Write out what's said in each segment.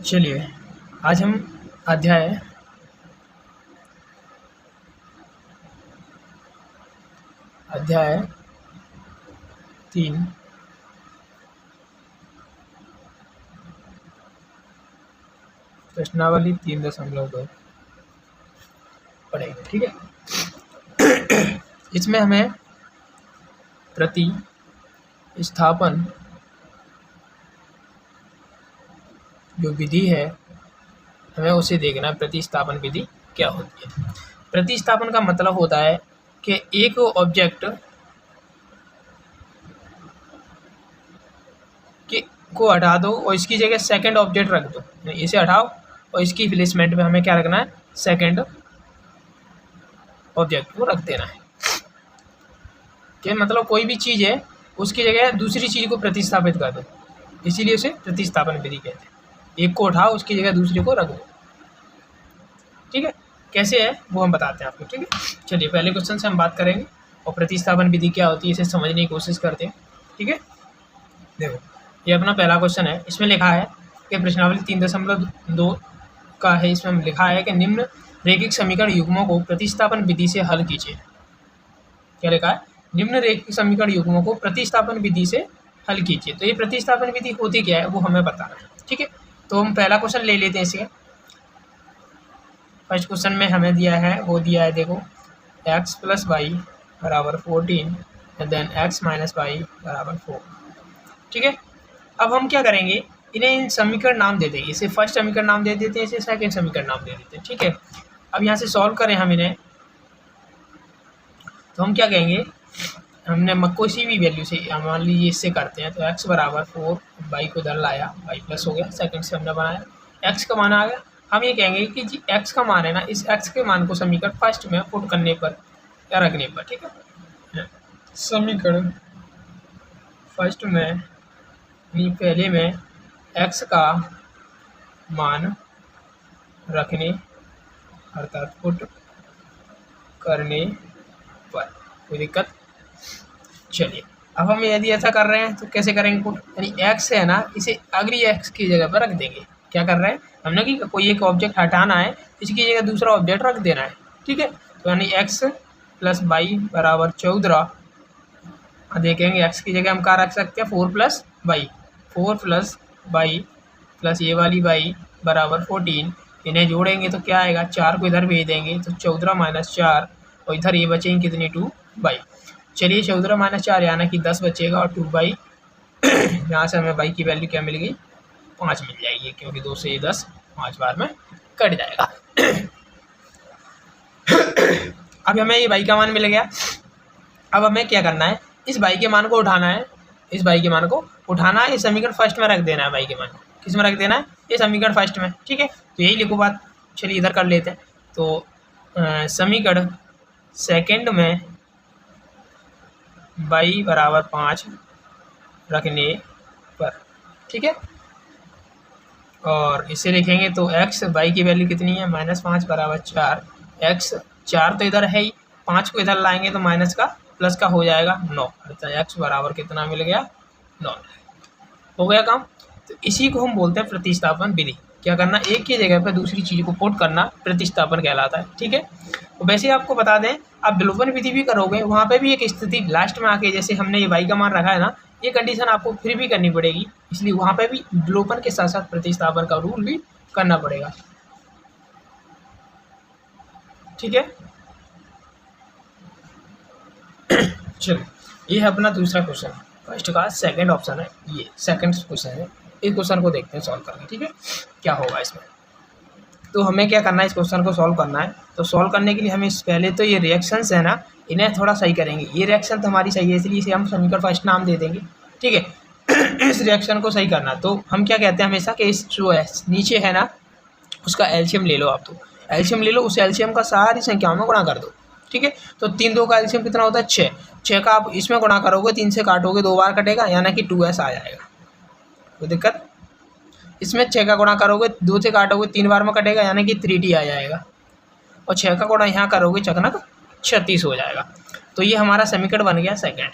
चलिए आज हम अध्याय अध्याय 3 प्रश्नावली 3.2 पढ़ेंगे। ठीक है। इसमें हमें प्रतिस्थापन जो विधि है हमें उसे देखना है। प्रतिस्थापन विधि क्या होती है? प्रतिस्थापन का मतलब होता है कि एक ऑब्जेक्ट को हटा दो और इसकी जगह सेकंड ऑब्जेक्ट रख दो। इसे हटाओ और इसकी रिप्लेसमेंट में हमें क्या रखना है? सेकंड ऑब्जेक्ट को रख देना है। क्या मतलब कोई भी चीज़ है उसकी जगह दूसरी चीज़ को प्रतिस्थापित कर दो, इसीलिए उसे प्रतिस्थापन विधि कहते हैं। एक को उठाओ उसकी जगह दूसरे को रख दो। ठीक है, कैसे है वो हम बताते हैं आपको। ठीक है, चलिए पहले क्वेश्चन से हम बात करेंगे और प्रतिस्थापन विधि क्या होती है इसे समझने की कोशिश करते हैं। ठीक है, देखो ये अपना पहला क्वेश्चन है। इसमें लिखा है कि प्रश्नावली 3.2 का है। इसमें लिखा है कि निम्न रैखिक समीकरण युग्मों को प्रतिस्थापन विधि से हल कीजिए। क्या लिखा है? निम्न रैखिक समीकरण युग्मों को प्रतिस्थापन विधि से हल कीजिए। तो ये प्रतिस्थापन विधि होती क्या है वो हमें बताना है। ठीक है, तो हम पहला क्वेश्चन ले लेते हैं। इसके फर्स्ट क्वेश्चन में हमें दिया है, वो दिया है देखो x + y = 14 and then x - y = 4। ठीक है, अब हम क्या करेंगे, इन्हें समीकरण नाम दे देंगे। इसे फर्स्ट समीकरण नाम दे देते हैं, इसे सेकंड समीकरण नाम दे देते हैं। ठीक है, अब यहाँ से सॉल्व करें हम इन्हें, तो हम क्या कहेंगे, हमने कोई भी वैल्यू से मान लीजिए इससे करते हैं। तो x = 4, y को इधर लाया, y प्लस हो गया, सेकंड से हमने बनाया, x का मान आ गया। हम ये कहेंगे कि जी x का मान है ना, इस x के मान को समीकरण फर्स्ट में पुट करने पर या रखने पर, ठीक है, समीकरण फर्स्ट में पहले में x का मान रखने अर्थात पुट करने पर, कोई दिक्कत? चलिए अब हम यदि ऐसा कर रहे हैं तो कैसे करेंगे पुट, यानी x है ना, इसे अगली x की जगह पर रख देंगे। क्या कर रहे हैं हमने कि कोई एक ऑब्जेक्ट हटाना है, इसकी जगह दूसरा ऑब्जेक्ट रख देना है। ठीक है, तो यानी x + y = 14। देखेंगे x की जगह हम क्या रख सकते हैं, 4 + y, 4 + y प्लस ये वाली y = 14। इन्हें जोड़ेंगे तो क्या आएगा, 4 को इधर भेज देंगे तो 14 - 4 और इधर ये बचेंगे कितनी, 2y। चलिए 14 - 4 यानी कि 10 बचेगा और 2y यहाँ से हमें y की वैल्यू क्या मिल गई, 5 मिल जाएगी, क्योंकि 2 से 10 5 बार में कट जाएगा। अब हमें ये y का मान मिल गया। अब हमें क्या करना है, इस y के मान को उठाना है, इस y के मान को उठाना है, इस समीकरण फर्स्ट में रख देना है। y के मान को किस में रख देना है, ये समीकरण फर्स्ट में। ठीक है, तो यही लिखो बात। चलिए इधर कर लेते हैं। तो समीकरण सेकंड में y = 5 रखने पर, ठीक है, और इसे लिखेंगे तो x, y की वैल्यू कितनी है, -5 = 4। x 4 तो इधर है ही, 5 को इधर लाएंगे तो माइनस का प्लस का हो जाएगा 9, अर्थात x बराबर कितना मिल गया, 9। हो गया काम। तो इसी को हम बोलते हैं प्रतिस्थापन विधि। क्या करना, एक की जगह पर दूसरी चीज़ को पुट करना प्रतिस्थापन कहलाता है। ठीक है, तो वैसे आपको बता दें, आप विलोपन विधि भी करोगे, वहाँ पे भी एक स्थिति लास्ट में आके, जैसे हमने ये y का मान रखा है ना, ये कंडीशन आपको फिर भी करनी पड़ेगी, इसलिए वहाँ पे भी विलोपन के साथ साथ प्रतिस्थापन का रूल भी करना पड़ेगा। ठीक है, चलो ये है अपना दूसरा क्वेश्चन। फर्स्ट का सेकंड ऑप्शन है, ये सेकंड क्वेश्चन है। इस क्वेश्चन को देखते हैं सॉल्व करके। ठीक है, क्या होगा इसमें, तो हमें क्या करना है, इस क्वेश्चन को सॉल्व करना है। तो सॉल्व करने के लिए हमें पहले तो ये रिएक्शंस है ना, इन्हें थोड़ा सही करेंगे। ये रिएक्शन तो हमारी सही है, इसलिए इसे हम समीकरण फर्स्ट नाम दे देंगे। ठीक है, इस रिएक्शन को सही करना, तो हम क्या कहते हैं हमेशा कि इस जो है नीचे है ना, उसका एलसीएम ले लो आप। तो एलसीएम ले लो, उस एलसीएम का सारी संख्याओं में गुणा कर दो। ठीक है, तो 3 2 का एलसीएम कितना होता है, 6। 6 का आप इसमें गुणा करोगे, 3 से काटोगे, 2 बार कटेगा, यानी कि 2s आ जाएगा। कोई दिक्कत? इसमें 6 का गुणा करोगे, 2 से काटोगे, 3 बार में कटेगा, यानी कि 3t आ जाएगा। और 6 का गुणा यहाँ करोगे, चकनक 36 हो जाएगा। तो ये हमारा समीकरण बन गया सेकंड।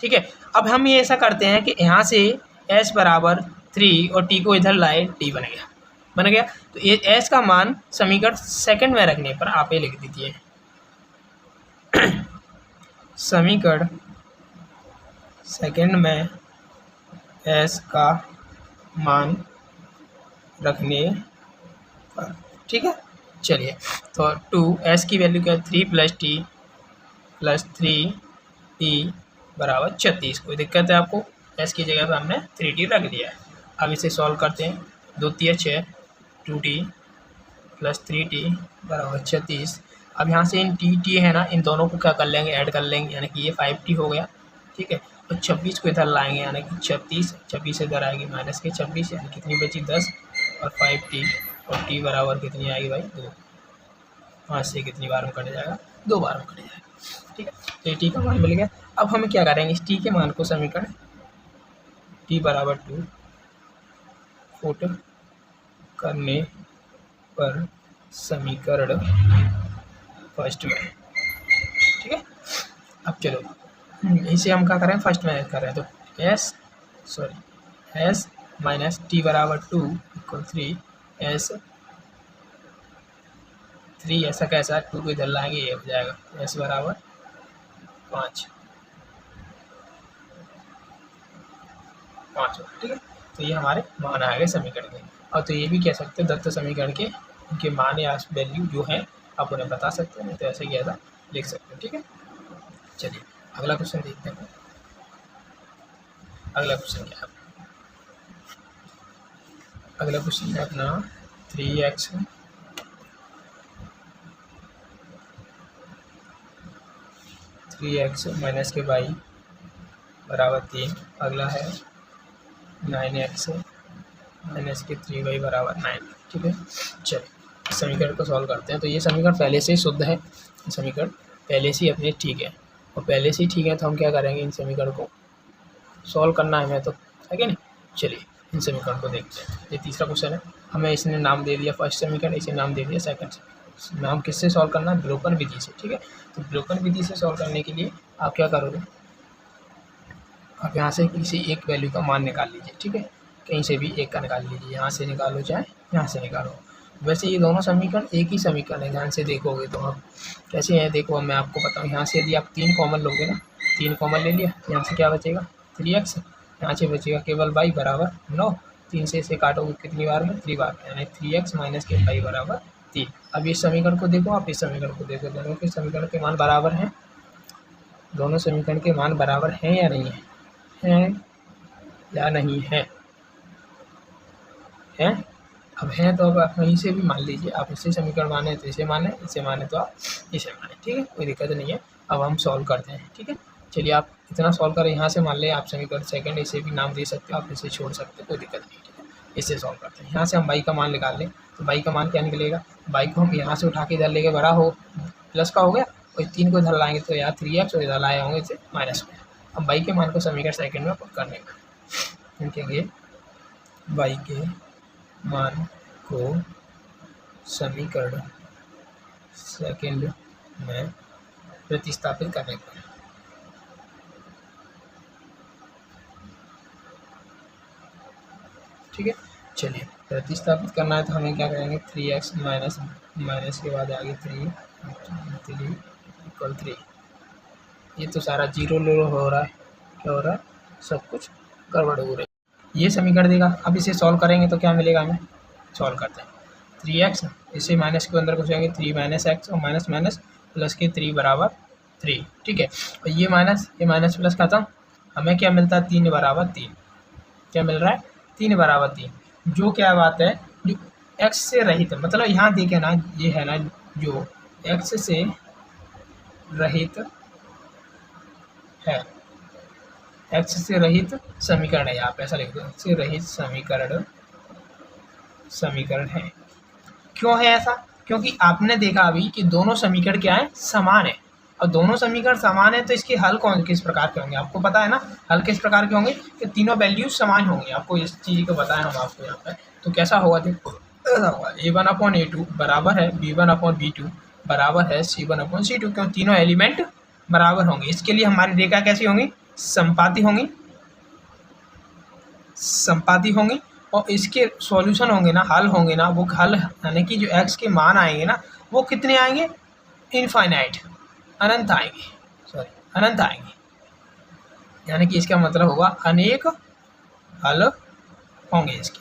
ठीक है, अब हम ये ऐसा करते हैं कि यहाँ से s = 3 और t को इधर लाए, t बन गया। बन गया। तो ये एस का मान समीकरण सेकंड में रखने पर आप ये लिख दीजिए समीकरण सेकंड में एस का मान रखने पर, ठीक है। चलिए, तो 2 एस की वैल्यू क्या है 3 + t + 3t बराबर 36। कोई दिक्कत है आपको? एस की जगह पर हमने 3t रख दिया है। अब इसे सॉल्व करते हैं। 2 × 6 2t + 3t बराबर 36। अब यहाँ से इन टी है ना, इन दोनों को क्या कर लेंगे, ऐड कर लेंगे, यानी कि ये 5t हो गया, ठीक है। और 26 को इधर लाएंगे, यानी कि 36 इधर आएगी माइनस के 26, यानी कितनी बची 10 और 5t, और t बराबर कितनी आएगी भाई 2। 5 से कितनी बार में कट जाएगा, 2 बार में कट जाएगा, ठीक है। तो टी का मान मिल गया। अब हमें क्या करेंगे, इस टी के मान को समीकरण t बराबर 2 पुट करने पर समीकरण फर्स्ट में, ठीक है। अब चलो इसे हम क्या करें, फर्स्ट में कर रहे हैं, तो एस माइनस टी बराबर 2 = 3 एस 3 ऐसा कैसा 2 को इधर लाएंगे, ये हो जाएगा एस बराबर 5, ठीक है। तो ये हमारे मान आ गए समीकरण के। और तो ये भी कह सकते हैं दत्त समीकरण के उनके मान या वैल्यू जो है आप उन्हें बता सकते हैं, तो ऐसे ही ऐसा लिख सकते हैं, ठीक है। चलिए अगला क्वेश्चन देखते हैं। अगला क्वेश्चन क्या है, अगला क्वेश्चन है अपना 3x माइनस के y बराबर 3। अगला है 9x माइनस के 3y बराबर 9, ठीक है। चलिए समीकरण को सॉल्व करते हैं। तो ये समीकरण पहले से ही शुद्ध है, समीकरण पहले से ही अपने ठीक है, और पहले से ही ठीक है तो हम क्या करेंगे, इन समीकरण को सॉल्व करना है हमें, तो है कि नहीं। चलिए इन समीकरण को देखते हैं। ये तीसरा क्वेश्चन है, हमें इसने नाम दे दिया फर्स्ट समीकरण, इसे नाम दे दिया सेकंड समीकरण। नाम किससे सॉल्व करना है, ब्लोकन विधि से, ठीक है। तो ब्लोकन विधि से सॉल्व करने के लिए आप क्या करोगे, आप यहाँ से किसी एक वैल्यू का मान निकाल लीजिए, ठीक है। कहीं से भी एक का निकाल लीजिए, यहाँ से निकालो चाहे यहाँ से निकालो। वैसे ये दोनों समीकरण एक ही समीकरण है, ध्यान से देखोगे तो आप कैसे हैं, देखो मैं आपको बताऊँ। यहाँ से यदि आप 3 कॉमन लोगे ना, 3 कॉमन ले लिया, यहाँ से क्या बचेगा 3x, यहाँ से बचेगा केवल y बराबर 9। 3 से इसे काटोगे कितनी बार में, 3 बार में, यानी 3x माइनस के y बराबर 3। अब इस समीकरण को देखो, आप इस समीकरण को देखो, दोनों के समीकरण के मान बराबर हैं, दोनों समीकरण के मान बराबर हैं या नहीं है, हैं या नहीं है, हैं। अब हैं तो अब आप वहीं से भी मान लीजिए, आप इसे समीकरण माने तो इसे माने, इसे माने तो आप इसे माने, ठीक है, कोई दिक्कत नहीं है। अब हम सॉल्व करते हैं, ठीक है। चलिए आप इतना सॉल्व करें, यहाँ से मान लें आप समीकरण सेकंड, इसे भी नाम दे सकते हो, आप इसे छोड़ सकते हो, कोई दिक्कत नहीं, ठीक है। इसे सॉल्व करते हैं। यहाँ से हम y का मान निकाल लें, तो y का मान क्या निकलेगा, y को हम यहाँ से उठा के इधर लेके बड़ा हो, प्लस का हो गया, और 3 को इधर लाएंगे तो यहाँ 3x और इधर लाए होंगे इसे माइनस में। अब y के मान को समीकरण सेकंड में पुट करने का लिखेंगे, y के मान को समीकरण सेकंड में प्रतिस्थापित करने पर, ठीक है। चलिए प्रतिस्थापित करना है तो हमें क्या करेंगे, 3x माइनस के बाद आगे 3 = 3। ये तो सारा जीरो हो रहा है, क्या हो रहा है, सब कुछ गड़बड़ हो रही है। ये समीकरण देगा, अब इसे सॉल्व करेंगे तो क्या मिलेगा, हमें सॉल्व करते हैं। 3x इसे माइनस के अंदर घुसेंगे, 3 - x और माइनस माइनस प्लस के 3 बराबर 3, ठीक है। और ये माइनस प्लस खत्म, हमें क्या मिलता है 3 बराबर 3, क्या मिल रहा है 3 बराबर 3, जो क्या बात है, जो x से रहित है, मतलब यहाँ देखे ना, ये है ना जो x से रहित है, x से रहित समीकरण है, यहाँ पे ऐसा लिख दो, x से रहित समीकरण है। क्यों है ऐसा, क्योंकि आपने देखा अभी कि दोनों समीकरण क्या है, समान है, और दोनों समीकरण समान है तो इसके हल कौन किस प्रकार के होंगे, आपको पता है ना, हल किस प्रकार के होंगे कि तीनों वैल्यूज समान होंगी, आपको इस चीज़ को बताया हम आपको यहाँ पर। तो कैसा होगा, देखो ऐसा होगा, a1/a2 बराबर है b1/b2 बराबर है c1/c2, क्यों, तीनों एलिमेंट बराबर होंगे। इसके लिए हमारी रेखा कैसी होंगी, संपाती होंगी, और इसके सॉल्यूशन होंगे ना, हल होंगे ना, वो हल यानी कि जो x के मान आएंगे ना वो कितने आएंगे, इनफाइनाइट, अनंत आएंगे, सॉरी अनंत आएंगे। यानी कि इसका मतलब होगा अनेक हल होंगे इसके।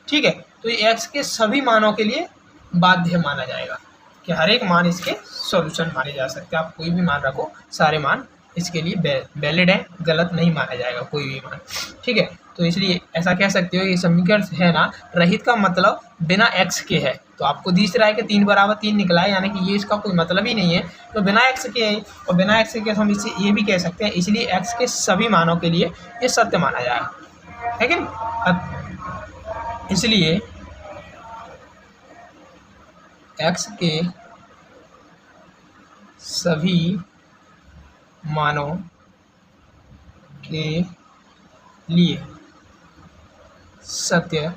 ठीक है, तो ये x के सभी मानों के लिए बाध्य माना जाएगा कि हर एक मान इसके सॉल्यूशन माने जा सकते हैं। आप कोई भी मान रखो, सारे मान इसके लिए वैलिड है, गलत नहीं माना जाएगा कोई भी मान। ठीक है, तो इसलिए ऐसा कह सकते हो ये समीकरण है ना, रहित का मतलब बिना x के है। तो आपको दिख रहा है कि 3 बराबर 3 निकला है, यानी कि ये इसका कोई मतलब ही नहीं है, तो बिना x के है। और बिना x के हम इसे ये भी कह सकते हैं, इसलिए x के सभी मानों के लिए ये सत्य माना जाएगा, है कि नहीं। इसलिए x के सभी मानों के लिए सत्य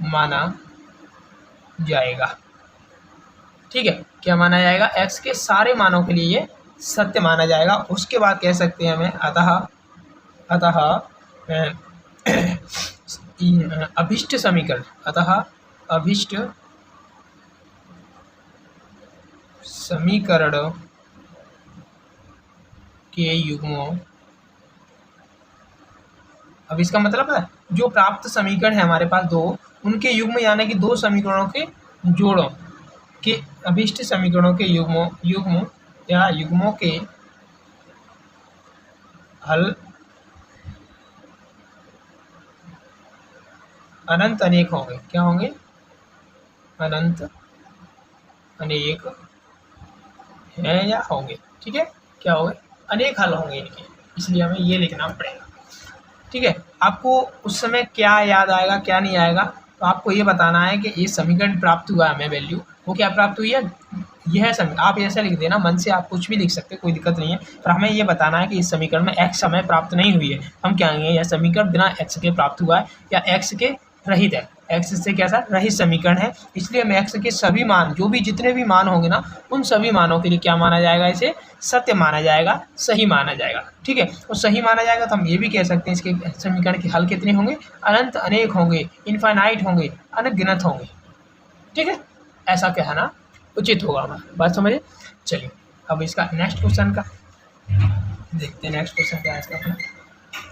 माना जाएगा। ठीक है, क्या माना जाएगा, x के सारे मानों के लिए ये सत्य माना जाएगा। उसके बाद कह सकते हैं हमें अतः अभिष्ट समीकरण, अतः अभिष्ट समीकरण के युग्मों, अब इसका मतलब है जो प्राप्त समीकरण है हमारे पास दो, उनके युग्म यानी कि दो समीकरणों के जोड़ों के अभिष्ट समीकरणों के युग्म या युग्मों के हल अनंत अनेक होंगे। क्या होंगे, अनंत अनेक हैं या होंगे। ठीक है, क्या होंगे, अनेक हल होंगे इनके, इसलिए हमें ये लिखना पड़ेगा। ठीक है, आपको उस समय क्या याद आएगा क्या नहीं आएगा, तो आपको ये बताना है कि ये समीकरण प्राप्त हुआ है हमें वैल्यू, वो क्या प्राप्त हुई है, यह समीकरण। आप ऐसा लिख देना, मन से आप कुछ भी लिख सकते हैं, कोई दिक्कत नहीं है, पर हमें ये बताना है कि इस समीकरण में x हमें प्राप्त नहीं हुई है। हम क्या कहेंगे, यह समीकरण बिना x के प्राप्त हुआ है या x के रहित है, x से कैसा रहित समीकरण है। इसलिए हमें x के सभी मान, जो भी जितने भी मान होंगे ना, उन सभी मानों के लिए क्या माना जाएगा, इसे सत्य माना जाएगा, सही माना जाएगा। ठीक है, और सही माना जाएगा तो हम ये भी कह सकते हैं इसके समीकरण के हल कितने होंगे, अनंत अनेक होंगे, इनफाइनाइट होंगे, अनगिनत होंगे। ठीक है, ऐसा कहना उचित होगा हमारा, बात समझे। चलिए अब इसका नेक्स्ट क्वेश्चन का देखते हैं। नेक्स्ट क्वेश्चन क्या है इसका अपना,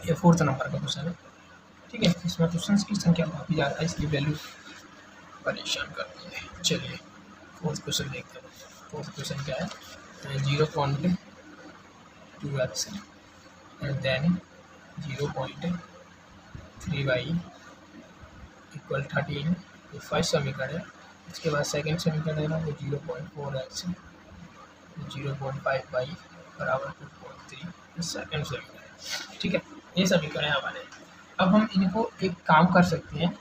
ये 4th नंबर का क्वेश्चन है। ठीक है, इसमें क्वेश्चन की संख्या काफ़ी ज़्यादा है, इसलिए वैल्यू परेशान करती है। चलिए 4th क्वेश्चन देखते हैं। 4th क्वेश्चन क्या है, 0.2x and then 0.3y equal 13, ये फर्स्ट समीकरण है। इसके बाद सेकंड समीकरण है ना, वो 0.4x 0.5y बराबर 2.3, सेकंड समीकरण। ठीक है, ये समीकरण है हमारे। अब हम इनको एक काम कर सकते हैं,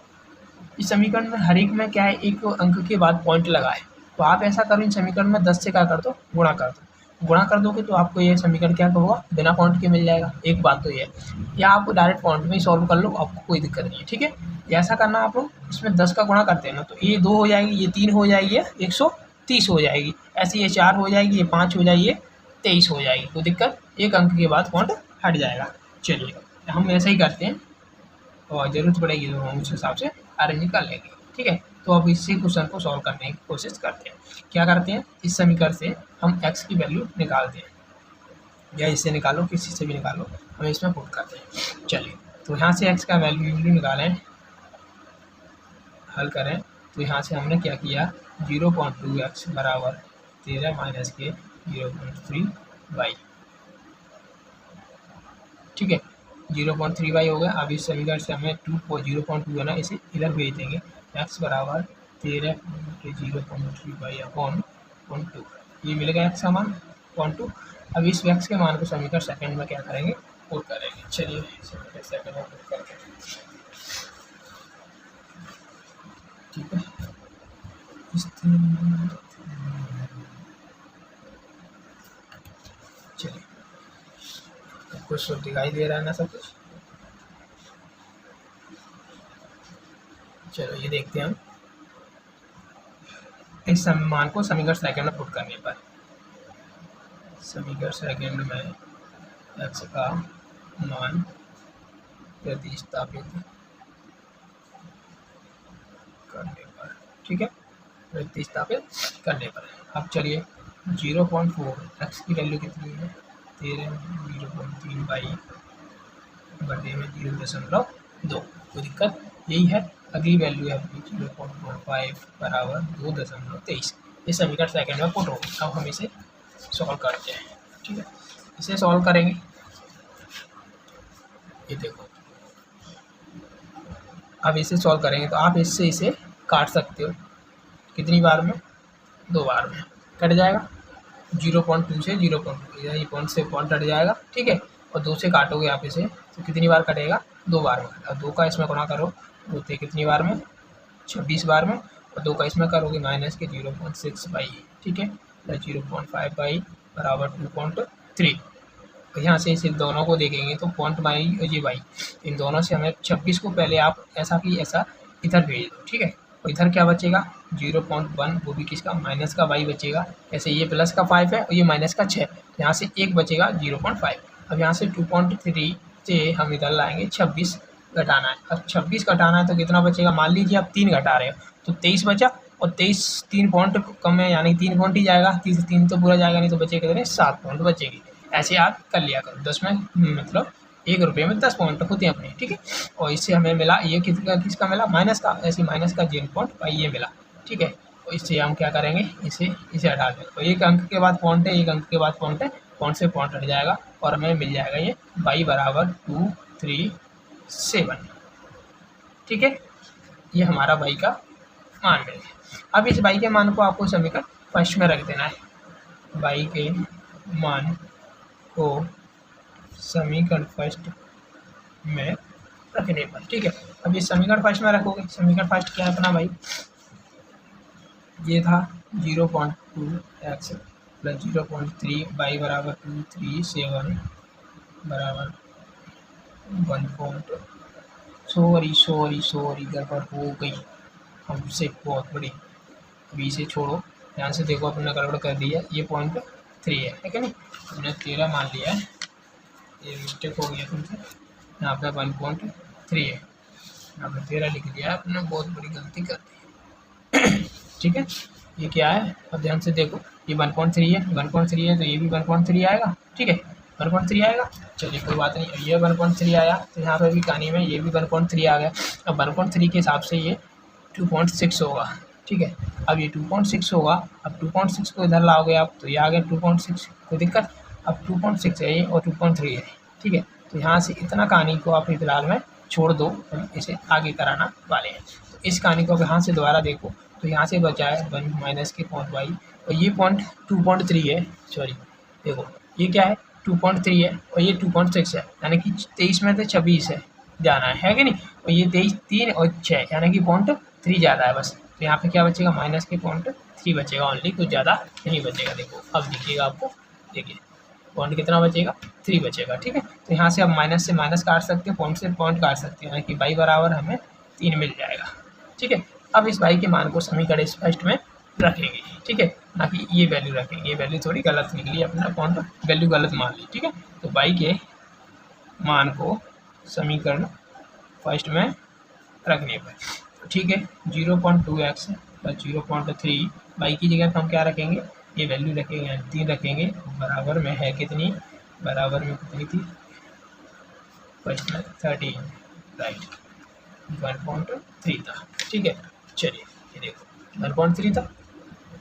इस समीकरण में हर एक में क्या है, एक अंक के बाद पॉइंट लगाए। तो आप ऐसा करो, इन समीकरण में 10 से क्या कर दो, गुणा कर दो। गुणा कर दोगे तो आपको ये समीकरण क्या होगा, बिना पॉइंट के मिल जाएगा। एक बात तो ये है, या आप डायरेक्ट पॉइंट में ही सॉल्व कर लो, आपको कोई दिक्कत नहीं है। ठीक है, ऐसा करना, आप लोग इसमें 10 का गुणा करते हैं ना, तो ये 2 हो जाएगी, ये 3 हो जाएगी, ये 130 हो जाएगी, ऐसे ये 4 हो जाएगी, ये 5 हो जाएगी, ये 23 हो जाएगी। कोई दिक्कत, एक अंक के बाद पॉइंट हट जाएगा। चलिए हम ऐसा ही करते हैं, और ज़रूरत पड़ेगी तो हम उस हिसाब से अरेंज कर लेंगे। ठीक है, तो अब इसी क्वेश्चन को सॉल्व करने की कोशिश करते हैं। क्या करते हैं, इस समीकरण से हम x की वैल्यू निकालते हैं, या इससे निकालो, किसी से भी निकालो, हम इसमें पुट करते हैं। चलिए, तो यहाँ से x का वैल्यू निकालें, हल करें, तो यहाँ से हमने क्या किया, 0.2x बराबर 13 माइनस के 0.3y। ठीक है, 0.3y हो गया। अब इस समीकरण से हमें 0.2 है ना, इसे इधर भेज देंगे, x बराबर 13 के 0.3y अपॉन 2, ये मिलेगा x का मान 0.2। अब इस x के मान को समीकरण सेकंड में क्या करेंगे, पुट करेंगे। चलिए समीकरण सेकंड में पुट करते हैं। ठीक है, चलिए कुछ दिखाई दे रहा है ना सब कुछ। चलो ये देखते हैं हम इस मान को समीकरण सेकंड में पुट करने पर। समीकरण सेकंड में x का मान प्रतिस्थापित करने पर, ठीक है, प्रतिस्थापित करने पर। अब चलिए 0.4 एक्स की वैल्यू कितनी है 13, 0.3 बाई बटे में 0.2, कोई दिक्कत यही है। अगली वैल्यू है अपनी 0.45 बराबर 2.23। ये समीकरण सेकंड में पुट होगी। अब हम इसे सॉल्व करते हैं, ठीक है, इसे सॉल्व करेंगे। ये देखो, अब इसे सॉल्व करेंगे तो आप इससे इसे काट सकते हो, कितनी बार में, 2 बार में कट जाएगा। 0.2 से 0.2 ये पॉइंट से पॉइंट कट जाएगा, ठीक है, और 2 से काटोगे आप इसे तो कितनी बार कटेगा, 2 बार में। और 2 का इसमें गुणा करो तो कितनी बार में, 26 बार में, और 2 का इसमें करोगे माइनस के 0.6 बाई, ठीक है, 0.5 बाई बराबर 2.3। तो यहाँ से इसे दोनों को देखेंगे तो पॉइंट बाई और ये बाई, इन दोनों से हमें 26 को पहले आप ऐसा कि ऐसा इधर भेज दो, ठीक है, और इधर क्या बचेगा 0.1, वो भी किसका, माइनस का बाई बचेगा। ऐसे ये प्लस का 5 है और ये माइनस का 6, यहाँ से एक बचेगा 0.5। अब यहाँ से 2.3 से हम इधर लाएंगे 26 घटाना है। अब 26 घटाना है तो कितना बचेगा, मान लीजिए आप 3 घटा रहे हो तो 23 बचा, और 23 3 पॉइंट कम है यानी 3 पॉइंट ही जाएगा, 3 तो पूरा जाएगा नहीं, तो बचेगा कितने, 7 पॉइंट बचेगी। ऐसे आप कर लिया करो, 10 में मतलब 1 रुपये में 10 पॉइंट होते हैं अपने, ठीक है। और इससे हमें मिला ये किसका मिला, माइनस का, ऐसे माइनस का 0.5 ये मिला, ठीक है। तो इससे हम क्या करेंगे, इसे हटा दें। तो एक अंक के बाद पॉइंट है, एक अंक के बाद पॉइंट है, पॉइंट से पॉइंट हट जाएगा और हमें मिल जाएगा ये y बराबर 237, ठीक है। ये हमारा y का मान मिल गया। अब इस y के मान को आपको समीकरण फर्स्ट में रख देना है। y के मान को समीकरण फर्स्ट में रखने पर, ठीक है। अब ये समीकरण फर्स्ट में रखोगे, समीकरण फर्स्ट क्या है अपना भाई, ये था 0.2 एक्स प्लस 0.3 y बराबर 237 बराबर 1. सॉरी गड़बड़ हो गई हमसे बहुत बड़ी। अभी इसे छोड़ो, ध्यान से देखो, अपने गड़बड़ कर दी है, ये 0.3 है कि नहीं, हमने 13 मान लिया है, ये मिस्टेक हो गया तुमसे, यहाँ पे 1.3 है, यहाँ पे 13 लिख दिया है, आपने बहुत बड़ी गलती कर दी ठीक है। ये क्या है, अब ध्यान से देखो, ये 1.3 है, 1.3 है तो ये भी 1.3 आएगा, ठीक है, 1.3 आएगा। चलिए कोई बात नहीं, ये 1.3 आया तो यहाँ पे भी कहानी में ये भी 1.3 आ गया। अब 1.3 के हिसाब से ये 2.6 होगा, ठीक है। अब ये 2.6 होगा, अब 2.6 को इधर लाओगे आप तो ये आ गया 2.6, कोई दिक्कत। अब 2.6 है ये और 2.3 है, ठीक है। तो यहाँ से इतना कहानी को आप फिलहाल में छोड़ दो, हम इसे आगे कराना वाले हैं। तो इस कहानी को अब यहाँ से दोबारा देखो तो यहाँ से बचा है 1 माइनस के पॉइंट वाई, और ये पॉइंट 2.3 है, सॉरी देखो ये क्या है 2.3 है और ये 2.6 है, यानी कि 23 में तो 26 है जाना है कि नहीं, और ये 23 3 और 6 यानी कि 0.3 ज़्यादा है बस। तो यहाँ पे क्या बचेगा, माइनस के 0.3 बचेगा ओनली, कुछ ज़्यादा नहीं बचेगा। देखो अब दिखिएगा आपको, देखिए पॉइंट कितना बचेगा, 3 बचेगा, ठीक है। तो यहाँ से अब माइनस से माइनस काट सकते हैं, पॉइंट से पॉइंट काट सकते हैं, यानी कि y बराबर हमें 3 मिल जाएगा, ठीक है। अब इस y के मान को समीकरण फर्स्ट में रखेंगे, ठीक है, ना कि ये वैल्यू रखेंगे, ये वैल्यू थोड़ी गलत निकली, अपना पॉइंट वैल्यू गलत मान ली, ठीक है। तो y के मान को समीकरण फर्स्ट में रखने पर, ठीक है, 0.2x प्लस 0.3 y की जगह हम क्या रखेंगे, ये वैल्यू रखेंगे 3 रखेंगे, बराबर में है कितनी, बराबर में कितनी थी फर्स्ट में 13, राइट 1.3 था, ठीक है। चलिए ये देखो 1.3 था,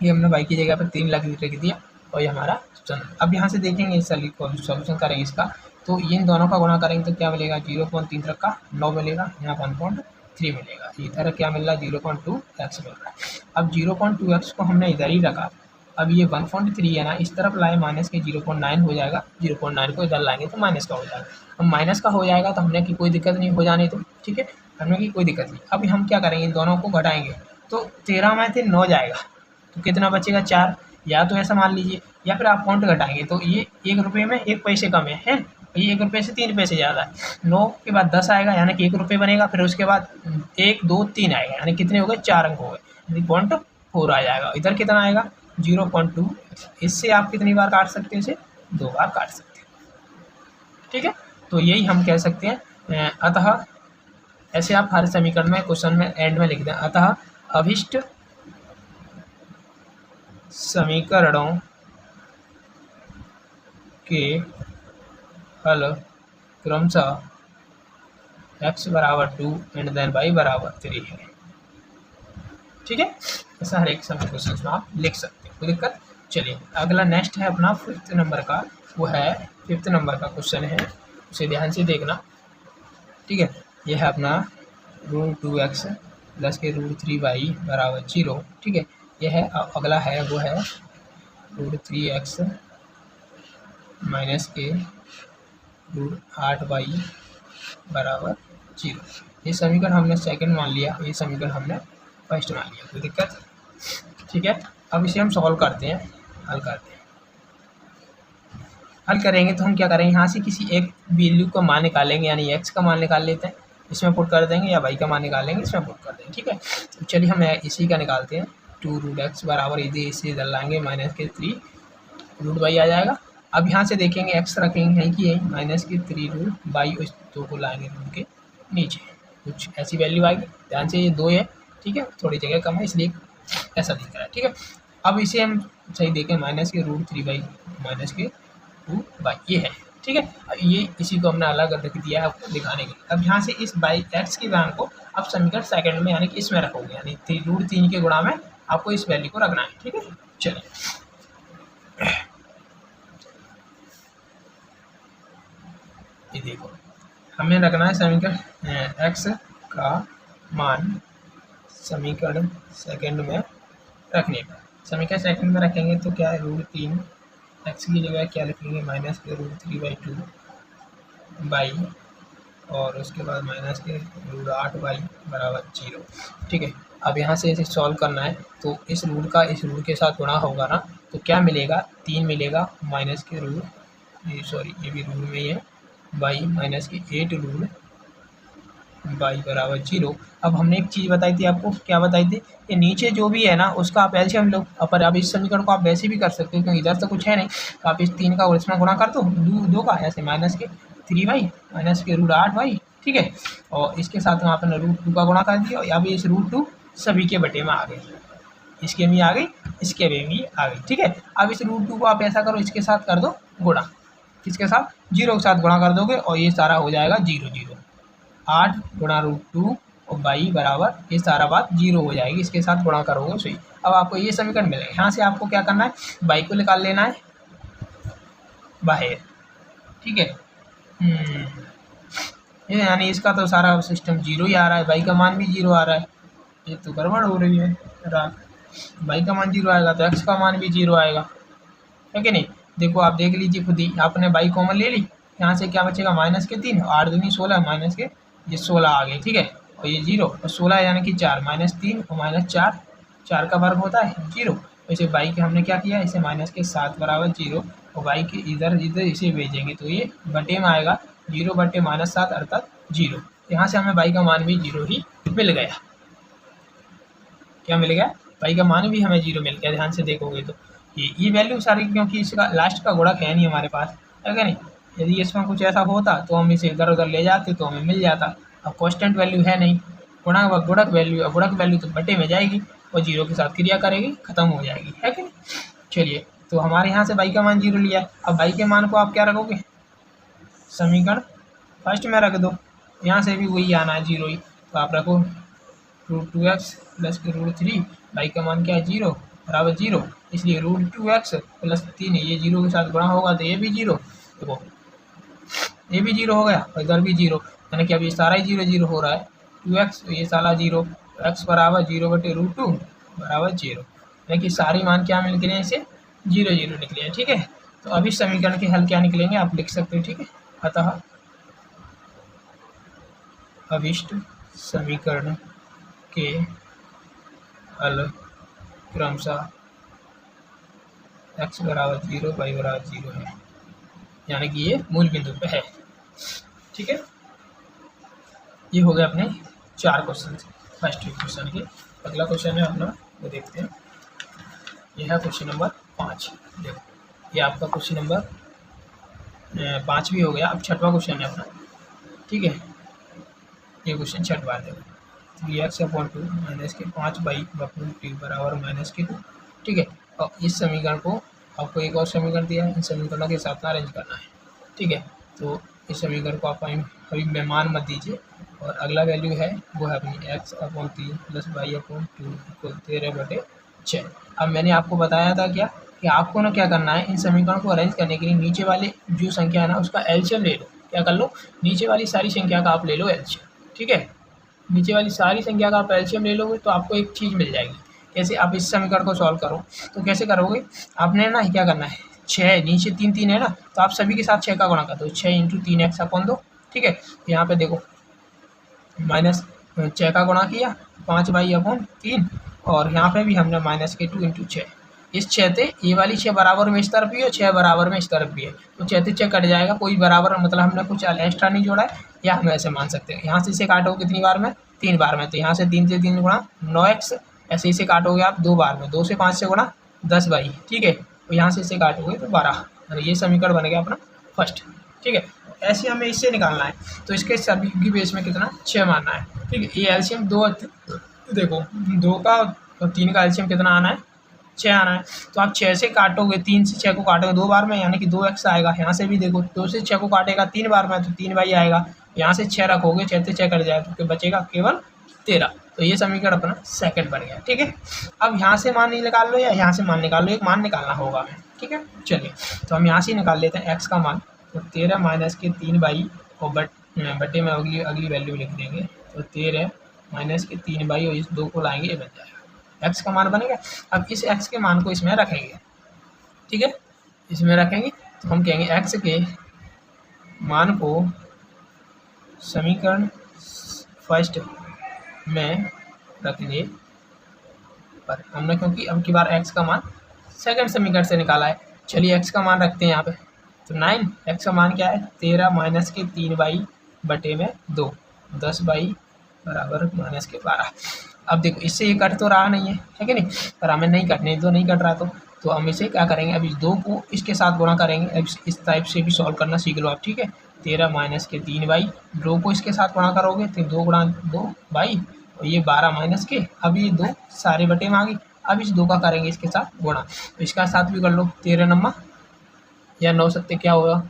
ये हमने y की जगह पर 3 रख दिया और ये हमारा सोल्यूशन। अब यहाँ से देखेंगे इस सॉल्यूशन करेंगे इसका, तो इन दोनों का गुणा करेंगे तो क्या मिलेगा, 0.3 का 9 मिलेगा, यहाँ 1.3 मिलेगा, इधर क्या मिल रहा है 0.2x मिल रहा है। अब 0.2x को हमने इधर ही रखा, अब ये 1.3 है ना, इस तरफ लाए माइनस के 0.9 हो जाएगा, 0.9 को इधर लाएंगे तो माइनस का हो जाएगा। अब माइनस का हो जाएगा तो हमने की कोई दिक्कत नहीं, हो जाने तो ठीक है, हमने की कोई दिक्कत नहीं। अब हम क्या करेंगे, इन दोनों को घटाएंगे तो 13 में से 9 जाएगा तो कितना बचेगा 4, या तो ऐसा मान लीजिए, या फिर आप पॉइंट घटाएंगे तो ये 1 रुपये में 1 पैसे कम है, ये 1 रुपये से 3 पैसे ज़्यादा है। 9 के बाद 10 आएगा यानी कि 1 रुपये बनेगा, फिर उसके बाद 1 2 3 आएगा यानी कितने हो गए, 4 अंक हो गए, यानी 0.4 आ जाएगा। इधर कितना आएगा 0.2, इससे आप कितनी बार काट सकते हैं, इसे 2 बार काट सकते हैं, ठीक है। तो यही हम कह सकते हैं। अतः ऐसे आप हर समीकरण में क्वेश्चन में एंड में लिख दें, अतः अभिष्ट समीकरणों के हल क्रमशः x बराबर 2 एंड देन y बराबर 3 है। ठीक है, ऐसा हर एक समय क्वेश्चन में आप लिख सकते हैं, कोई दिक्कत। चलिए अगला नेक्स्ट है अपना 5th नंबर का, वो है 5th नंबर का क्वेश्चन है, उसे ध्यान से देखना। ठीक है, यह है अपना √2x प्लस के √3y बराबर 0। ठीक है, यह है अगला है वो है √3x माइनस के √8y बराबर 0। ये समीकरण हमने सेकंड मान लिया, ये समीकरण हमने फर्स्ट मान लिया, कोई दिक्कत। ठीक है, अब इसे हम सॉल्व करते हैं, हल करते हैं। हल करेंगे तो हम क्या करेंगे, यहाँ से किसी एक वैल्यू का मान निकालेंगे, यानी x का मान निकाल लेते हैं, इसमें पुट कर देंगे, या y का मान निकालेंगे, इसमें पुट कर देंगे। ठीक है, तो चलिए हम इसी का निकालते हैं। 2√x बराबर इसे इधर लाएंगे माइनस के 3√y आ जाएगा। अब यहाँ से देखेंगे x रखेंगे है कि माइनस के 3√y, उस 2 को लाएंगे रूट के नीचे, कुछ ऐसी वैल्यू आएगी। ध्यान से ये 2 है, ठीक है, थोड़ी जगह कम है इसलिए ऐसा दिख रहा है। ठीक है, अब इसे हम सही देखें, माइनस के √3y माइनस के 2y ये है। ठीक है, ये इसी को हमने अलग रख दिया है आपको दिखाने के लिए। अब यहाँ से इस x के मान को अब समीकरण सेकंड में यानी कि इसमें रखोगे, यानी √3 के गुणा में आपको इस वैल्यू को रखना है। ठीक है, चलिए ये देखो, हमें रखना है समीकरण x का मान समीकरण सेकंड में रखने पर। समीकरण सेकंड में रखेंगे तो क्या है, √3 x की जगह क्या लिखेंगे, माइनस के √3/2 बाई, और उसके बाद माइनस के √8y बराबर 0। ठीक है, अब यहाँ से इसे सॉल्व करना है तो इस रूट का इस रूट के साथ गुणा होगा ना, तो क्या मिलेगा, 3 मिलेगा, माइनस के ये भी रूट में ही है, y माइनस के 8 रूट y बराबर 0। अब हमने एक चीज़ बताई थी आपको, क्या बताई थी, ये नीचे जो भी है ना उसका आप एलसीएम लो। पर अब इस समीकरण को आप वैसे भी कर सकते हो, क्योंकि इधर तो कुछ है नहीं, तो आप इस 3 का इसमें गुणा कर दो, 2 का ऐसे माइनस के 3y माइनस के √8y। ठीक है, और इसके साथ में आपने √2 का गुणा कर दिया, और अभी इस √2 सभी के बटे में आ गई, इसके भी आ गई, इसके भी आ गई। ठीक है, अब इस √2 को आप ऐसा करो, इसके साथ कर दो गुणा, किसके साथ, 0 के साथ गुणा कर दोगे, और ये सारा हो जाएगा 0 0, 8 गुणा √2 और y बराबर, ये सारा बात 0 हो जाएगी, इसके साथ गुणा करोगे सही। अब आपको ये समीकरण मिलेगा। यहाँ से आपको क्या करना है, y को निकाल लेना है बाहर। ठीक है, ये यानी इसका तो सारा सिस्टम 0 ही आ रहा है, y का मान भी 0 आ रहा है, ये तो गड़बड़ हो रही है। y का मान 0 आएगा तो x का मान भी 0 आएगा, है कि नहीं। देखो आप देख लीजिए खुद ही, आपने y कॉमन ले ली, यहाँ से क्या बचेगा, माइनस के 3, 8 दूनी 16, माइनस के ये 16 आ गए। ठीक है, और ये 0 और 16 यानी कि 4, माइनस 3 और माइनस 4, 4 का वर्ग होता है 0। वैसे y के हमने क्या किया, इसे माइनस के 7 बराबर 0, और y के इधर इसे भेजेंगे तो ये बटे में आएगा, 0 बटे -7 अर्थात 0। यहाँ से हमें y का मान भी 0 ही मिल गया। क्या मिल गया, y का मान भी हमें 0 मिल गया। ध्यान से देखोगे तो ये वैल्यू सारी, क्योंकि इसका लास्ट का गुणक है नहीं हमारे पास, है क्या नहीं। यदि इसमें कुछ ऐसा होता तो हम इसे इधर उधर ले जाते तो हमें मिल जाता। अब कांस्टेंट वैल्यू है नहीं, गुणक वैल्यू तो बटे में जाएगी और 0 के साथ क्रिया करेगी, खत्म हो जाएगी, है कि नहीं। चलिए, तो हमारे यहाँ से y का मान 0 लिया। अब y के मान को आप क्या रखोगे, समीकरण फर्स्ट में रख दो, यहाँ से भी वही आना है 0 ही, तो आप रखो √2x प्लस के √3, y का मान क्या है 0 बराबर 0, इसलिए √2x प्लस 3, ये 0 के साथ गुणा होगा तो ये भी 0, देखो ये भी 0 हो गया और इधर भी 0, यानी कि अभी सारा ही 0 0 हो रहा है। 2x ये सारा 0, x बराबर 0 बटे √2 बराबर 0, यानी कि सारी मान क्या निकले हैं, इसे 0 0 निकले हैं। ठीक है, तो अभी समीकरण के हल क्या निकलेंगे आप लिख सकते हो। ठीक है, अतः अभिष्ट समीकरण के हल क्रमशः x बराबर 0 y बराबर 0 है, यानी कि ये मूल बिंदु पे है। ठीक है, ये हो गया अपने 4 क्वेश्चन फर्स्ट क्वेश्चन के। अगला क्वेश्चन है अपना, वो देखते हैं। यह है क्वेश्चन नंबर 5। देखो ये आपका क्वेश्चन नंबर 5 भी हो गया। अब 6वां क्वेश्चन है अपना। ठीक है, ये क्वेश्चन 6वां। देखो 3x/2 माइनस के 5y/2 बराबर माइनस के 2। ठीक है, और इस समीकरण को आपको एक और समीकरण दिया है, इन समीकरणों के साथ अरेंज करना है। ठीक है, तो इस समीकरण को आप अभी मान मत दीजिए, और अगला वैल्यू है वो है अपनी x/3 प्लस y/2 इक्वल 13/6। अब मैंने आपको बताया था क्या कि आपको ना क्या करना है, इन समीकरण को अरेंज करने के लिए नीचे वाले जो संख्या है ना उसका एलसीएम ले लो। क्या कर लो, नीचे वाली सारी संख्या का आप ले लो एलसीएम। ठीक है, नीचे वाली सारी संख्या का आप एलसीएम ले लोगे तो आपको एक चीज़ मिल जाएगी। कैसे, आप इस समीकरण को सॉल्व करो तो कैसे करोगे, आपने ना क्या करना है, 6 नीचे 3 3 है ना, तो आप सभी के साथ 6 का गुणा कर दो, 6 × 3x/2। ठीक है, यहाँ पे देखो माइनस 6 का गुणा किया 5y/3, और यहाँ पे भी हमने माइनस के 2 × 6। इस 6 से ये वाली 6 बराबर में इस तरफ भी है, 6 बराबर में इस तरफ भी है, तो 6 से 6 कट जाएगा, कोई बराबर मतलब हमने कुछ एक्स्ट्रा नहीं जोड़ा है, या हम ऐसे मान सकते हैं। यहाँ से इसे काटोगे कितनी बार में, 3 बार में, तो यहाँ से 3 से 3 गुणा 9x, ऐसे इसे काटोगे आप 2 बार में, 2 से 5 से गुणा 10y। ठीक है, तो यहाँ से इसे काटोगे तो 12, और ये समीकरण बन गया अपना फर्स्ट। ठीक है, ऐसे हमें इससे निकालना है, तो इसके सभी की बेस में कितना 6 मानना है। ठीक है, ये एलसीएम 2, देखो 2 का और 3 का एलसीएम कितना आना है, 6 आना है। तो आप 6 से काटोगे, 3 से 6 को काटोगे 2 बार में, यानी कि 2x आएगा। यहाँ से भी देखो 2 से 6 को काटेगा 3 बार में, तो 3y आएगा। यहाँ से 6 रखोगे, 6 से 6 कट जाएगा, तो बचेगा केवल 13। तो ये समीकरण अपना सेकंड बन गया। ठीक है, अब यहाँ से मान निकाल लो या यहाँ से मान निकाल लो, एक मान निकालना होगा हमें। ठीक है, चलिए तो हम यहाँ से निकाल लेते हैं x का मान, तो 13 माइनस के 3y, और बट्टे में अगली वैल्यू लिख देंगे, तो 13 माइनस के 3y, और इस 2 को लाएंगे, ये बन जाएगा x का मान बनेगा। अब इस x के मान को इसमें रखेंगे। ठीक है, इसमें रखेंगे तो हम कहेंगे x के मान को समीकरण फर्स्ट में रखने पर, हमने क्योंकि अब की बार x का मान सेकंड समीकरण से निकाला है। चलिए x का मान रखते हैं यहाँ पे, तो 9, x का मान क्या है, 13 माइनस के 3y बटे में 2, 10y बराबर माइनस के 12। अब देखो इससे ये कट तो रहा नहीं है कि नहीं, पर हमें नहीं कटने, तो नहीं कट रहा, तो हम इसे क्या करेंगे, अब इस 2 को इसके साथ गुणा करेंगे। अब इस टाइप से भी सॉल्व करना सीख लो आप। ठीक है, 13 माइनस के 3y, 2 को इसके साथ गुणा करोगे तो 2 गुणा 2y, और ये 12 माइनस के, अब ये 2 सारे बटे में आ गई। अब इस 2 का करेंगे इसके साथ गुणा, तो इसका साथ भी कर लो, 13 नम्मा या 9 सत्ते क्या होगा,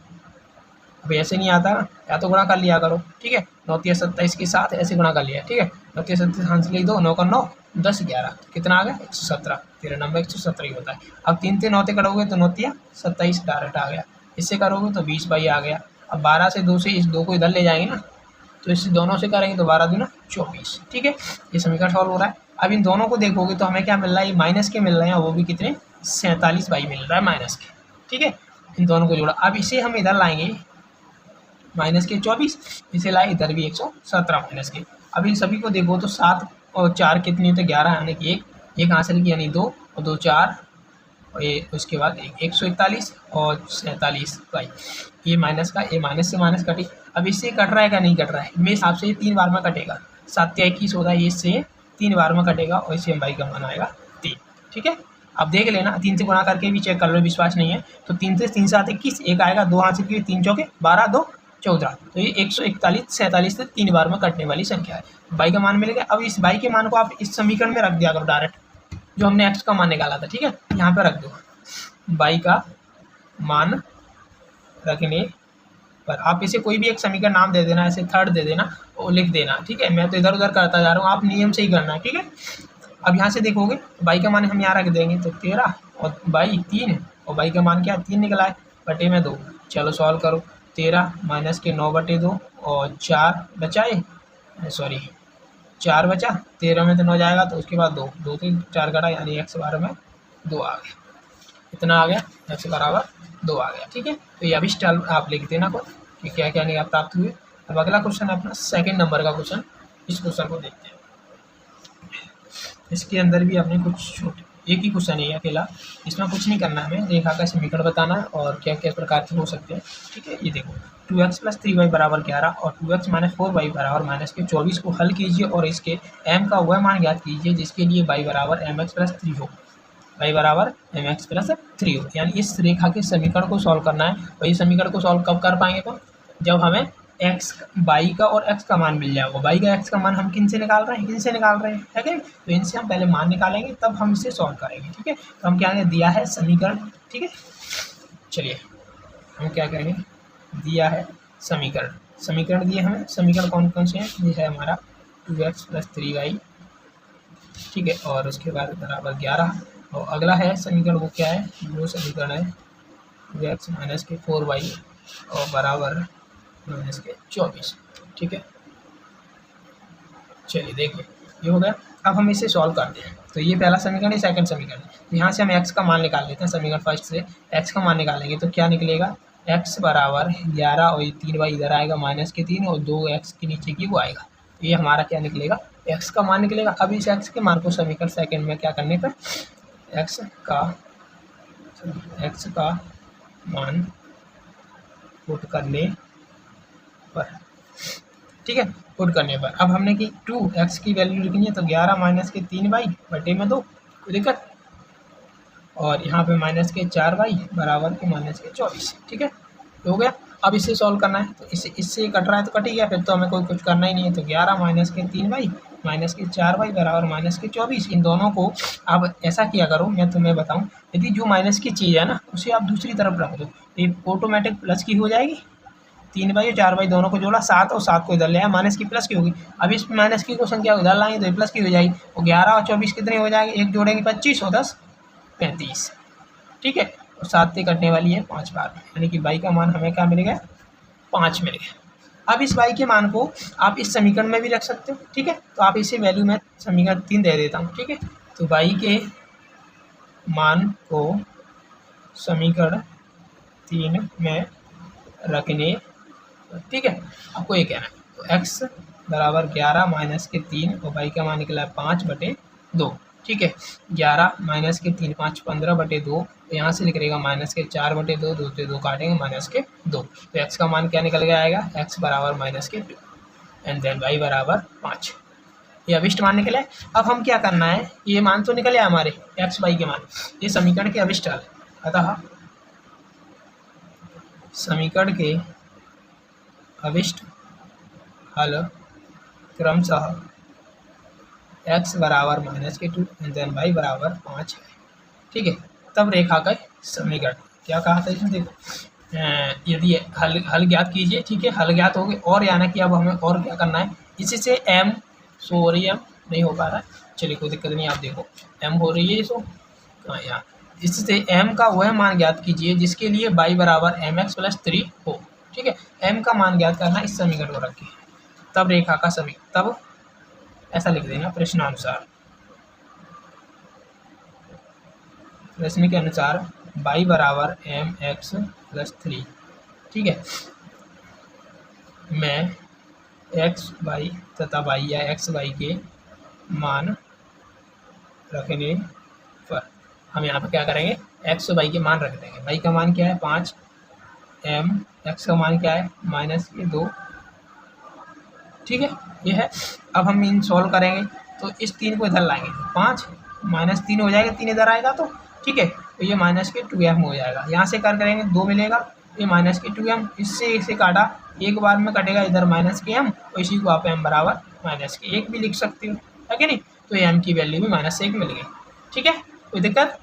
अब ऐसे नहीं आता ना, या तो गुणा कर लिया करो। ठीक है, 9 3 27 के साथ ऐसे गुणा कर लिया। ठीक है, 9 3 27 हाथ से लिख दो, 9 का 9, 10 11, कितना आ गया 117, 13 नंबर 117 ही होता है। अब 3 से 9 से करोगे तो 9 3 27 डायरेक्ट आ गया, इससे करोगे तो 20y आ गया। अब 12 से 2 से इस 2 को इधर ले जाएंगे ना, तो इस दोनों से करेंगे तो 12 दूना 24। ठीक है, ये समीकरण सॉल्व हो रहा है। अब इन दोनों को देखोगे तो हमें क्या मिल रहा है, ये माइनस के मिल रहे हैं, वो भी कितने 47y मिल रहा है माइनस के। ठीक है, इन दोनों को जोड़ा, अब इसे हम इधर लाएंगे माइनस के 24, इसे लाए इधर भी 117 माइनस के। अब इन सभी को देखो तो 7 और 4 कितनी होते, 11, यानी कि एक हासिल की, यानी 2 और 2 4, और ये उसके बाद 141 और 47 भाई, ये माइनस का, ये माइनस से माइनस कटे। अब इससे कट रहा है क्या, नहीं कट रहा है, मेरे हिसाब से ये 3 बार में कटेगा, 7 या 21 होता है, ये इससे 3 बार में कटेगा, और इससे भाई का मान आएगा 3। ठीक है, अब देख लेना, 3 से गुणा करके भी चेक कर लो, विश्वास नहीं है तो 3 से 3 7 21, एक आएगा, 2 हासिल की, 3 चौके 12, 2 14, तो ये 141 47 से 3 बार में कटने वाली संख्या है। बाई का मान मिल गया। अब इस बाई के मान को आप इस समीकरण में रख दिया करो डायरेक्ट, जो हमने x का मान निकाला था। ठीक है, यहाँ पे रख दो, बाई का मान रखने पर आप इसे कोई भी एक समीकरण नाम दे देना, ऐसे थर्ड दे देना और लिख देना। ठीक है, मैं तो इधर उधर करता जा रहा हूँ, आप नियम से ही करना है। ठीक है, अब यहाँ से देखोगे बाई का मान हम यहाँ रख देंगे, तो 13 और बाई 3, और बाई का मान क्या 3 निकला है, बटे में 2। चलो सॉल्व करो, 13 माइनस के 9 बटे 2, और 4 बचाए, सॉरी 4 बचा, 13 में तो 9 जाएगा, तो उसके बाद 2 2 से 4 कटा, यानी x बराबर में 2 आ गया। इतना आ गया, x बराबर 2 आ गया। ठीक है, तो ये अभी स्टाइल आप लिख देना को कि क्या क्या नहीं प्राप्त हुए। अब अगला क्वेश्चन अपना सेकंड नंबर का क्वेश्चन, इस क्वेश्चन को देखते हैं। इसके अंदर भी अपने कुछ छोटे, एक ही क्वेश्चन है अकेला, इसमें कुछ नहीं करना है, हमें रेखा का समीकरण बताना है और क्या क्या प्रकार के हो सकते हैं। ठीक है, ये देखो 2x + 3y बराबर 11 और 2x - 4y बराबर माइनस के 24 को हल कीजिए और इसके m का वह मान ज्ञात कीजिए जिसके लिए y बराबर mx + 3 हो, y बराबर mx + 3 हो। यानी इस रेखा के समीकरण को सॉल्व करना है। और ये समीकरण को सॉल्व कब कर पाएंगे अपन, जब हमें एक्स बाई का और एक्स का मान मिल जाएगा। बाई का एक्स का मान हम किन से निकाल रहे हैं, इनसे निकाल रहे हैं, है कि नहीं। तो इनसे हम पहले मान निकालेंगे तब हम इसे सॉल्व करेंगे, ठीक है। तो हम क्या करेंगे, दिया है समीकरण, ठीक है। चलिए हम क्या करेंगे, दिया है समीकरण, समीकरण दिए हमें, समीकरण कौन कौन से हैं, ये है हमारा 2x + 3y, ठीक है, और उसके बाद बराबर 11, और अगला है समीकरण वो क्या है, वो समीकरण है 2x - 4y और बराबर -24, ठीक है। चलिए देखिए ये हो गया। अब हम इसे सॉल्व करते हैं। तो ये पहला समीकरण है, सेकंड समीकरण है। तो यहाँ से हम x का मान निकाल लेते हैं, समीकरण फर्स्ट से x का मान निकालेंगे तो क्या निकलेगा, x बराबर 11 और ये 3y इधर आएगा -3 और 2x के नीचे की वो आएगा। तो ये हमारा क्या निकलेगा, x का मान निकलेगा। अब इस x के मान को समीकरण सेकंड में क्या करने पर x का मान पुट करने पर, ठीक है, पुट करने पर अब हमने की 2x की वैल्यू लिखनी है तो 11 - 3y बटे में 2, कोई दिक्कत, और यहाँ पे -4y बराबर के -24, ठीक है, तो हो गया। अब इसे सॉल्व करना है तो इससे कट रहा है तो कट ही गया, फिर तो हमें कोई कुछ करना ही नहीं है। तो 11 - 3y -4y बराबर -24, इन दोनों को आप ऐसा किया करो, मैं तुम्हें बताऊँ, यदि जो माइनस की चीज़ है ना उसे आप दूसरी तरफ रख दो, ये ऑटोमेटिक प्लस की हो जाएगी। 3y और 4y दोनों को जोड़ा 7 और 7 को इधर ले आया, माइनस की प्लस की होगी। अब इस माइनस की को संख्या इधर लाएंगे तो ये प्लस की हो जाएगी। और 11 और 24 कितने हो जाएंगे, एक जोड़ेंगे 25 और 10 35, ठीक है, और 7 से कटने वाली है 5 बार, यानी कि y का मान हमें क्या मिल गया, 5 मिल गया। अब इस y के मान को आप इस समीकरण में भी रख सकते हो, ठीक है। तो आप इसे वैल्यू में समीकरण 3 दे देता हूँ, ठीक है। तो y के मान को समीकरण 3 में रखने, ठीक है, आपको ये कहना है। तो x बराबर 11 - 3 और y का मान निकला है 5/2, ठीक है। 11 - 3 5 15/2, तो यहाँ से निकलेगा -4/2, 2 से 2 काटेंगे -2, तो x का मान क्या निकल के आएगा, x बराबर -2 एंड देन y बराबर 5, ये अभिष्ट मान निकले। अब हम क्या करना है, ये मान तो निकले हमारे x y के मान, ये समीकरण के अभिष्ट हल, अतः समीकरण के अभिष्ट हल क्रमशः x बराबर -2 एंड देन y बराबर 5 है, ठीक है। तब रेखा का समीकरण क्या कहा था इसमें, देखो यदि हल ज्ञात कीजिए, ठीक है, हल ज्ञात हो गए, और यानी कि अब हमें और क्या करना है, इसी से m सो हो रही है, नहीं हो पा रहा है, चलिए कोई दिक्कत नहीं, आप देखो m हो रही है, सो यहाँ इससे m का वह मान ज्ञात कीजिए जिसके लिए y बराबर mx + 3 हो, ठीक है। m का मान ज्ञात करना इस समीकरण को रखिए, तब रेखा का समीकरण, तब ऐसा लिख देना प्रश्नानुसार, प्रश्न के अनुसार y बराबर mx + 3, ठीक है, मैं x y तथा y या x y के मान रखने पर हम यहाँ पर क्या करेंगे, x और y के मान रख देंगे। y का मान क्या है 5, m x का मान क्या है -2, ठीक है, ये है। अब हम इन सॉल्व करेंगे तो इस 3 को इधर लाएंगे, 5 - 3 हो जाएगा, 3 इधर आएगा तो, ठीक है, तो ये -2m हो जाएगा। यहाँ से कर करेंगे 2 मिलेगा, ये -2m, इससे इसे काटा, एक बार में कटेगा इधर -m, और इसी को आप m बराबर -1 भी लिख सकते हो, है कि नहीं। तो m की वैल्यू भी -1 मिल गई, ठीक है, कोई दिक्कत।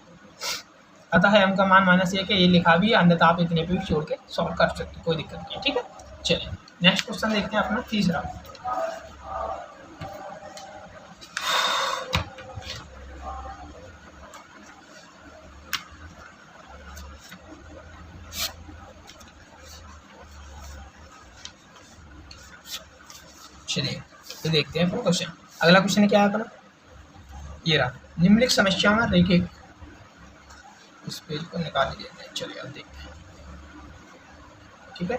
अतः m का मान -1 है, ये लिखा भी है, अन्यथा आप इतने पे भी छोड़ के सॉल्व कर सकते हो, कोई दिक्कत नहीं है, ठीक है। चलिए नेक्स्ट क्वेश्चन देखते हैं अपना तीसरा। चलिए तो देखते हैं क्वेश्चन, अगला क्वेश्चन क्या है अपना, ये रहा, निम्नलिखित समस्या में रेखिक, इस पेज को निकाल देते हैं, चलिए अब देखते हैं, ठीक है।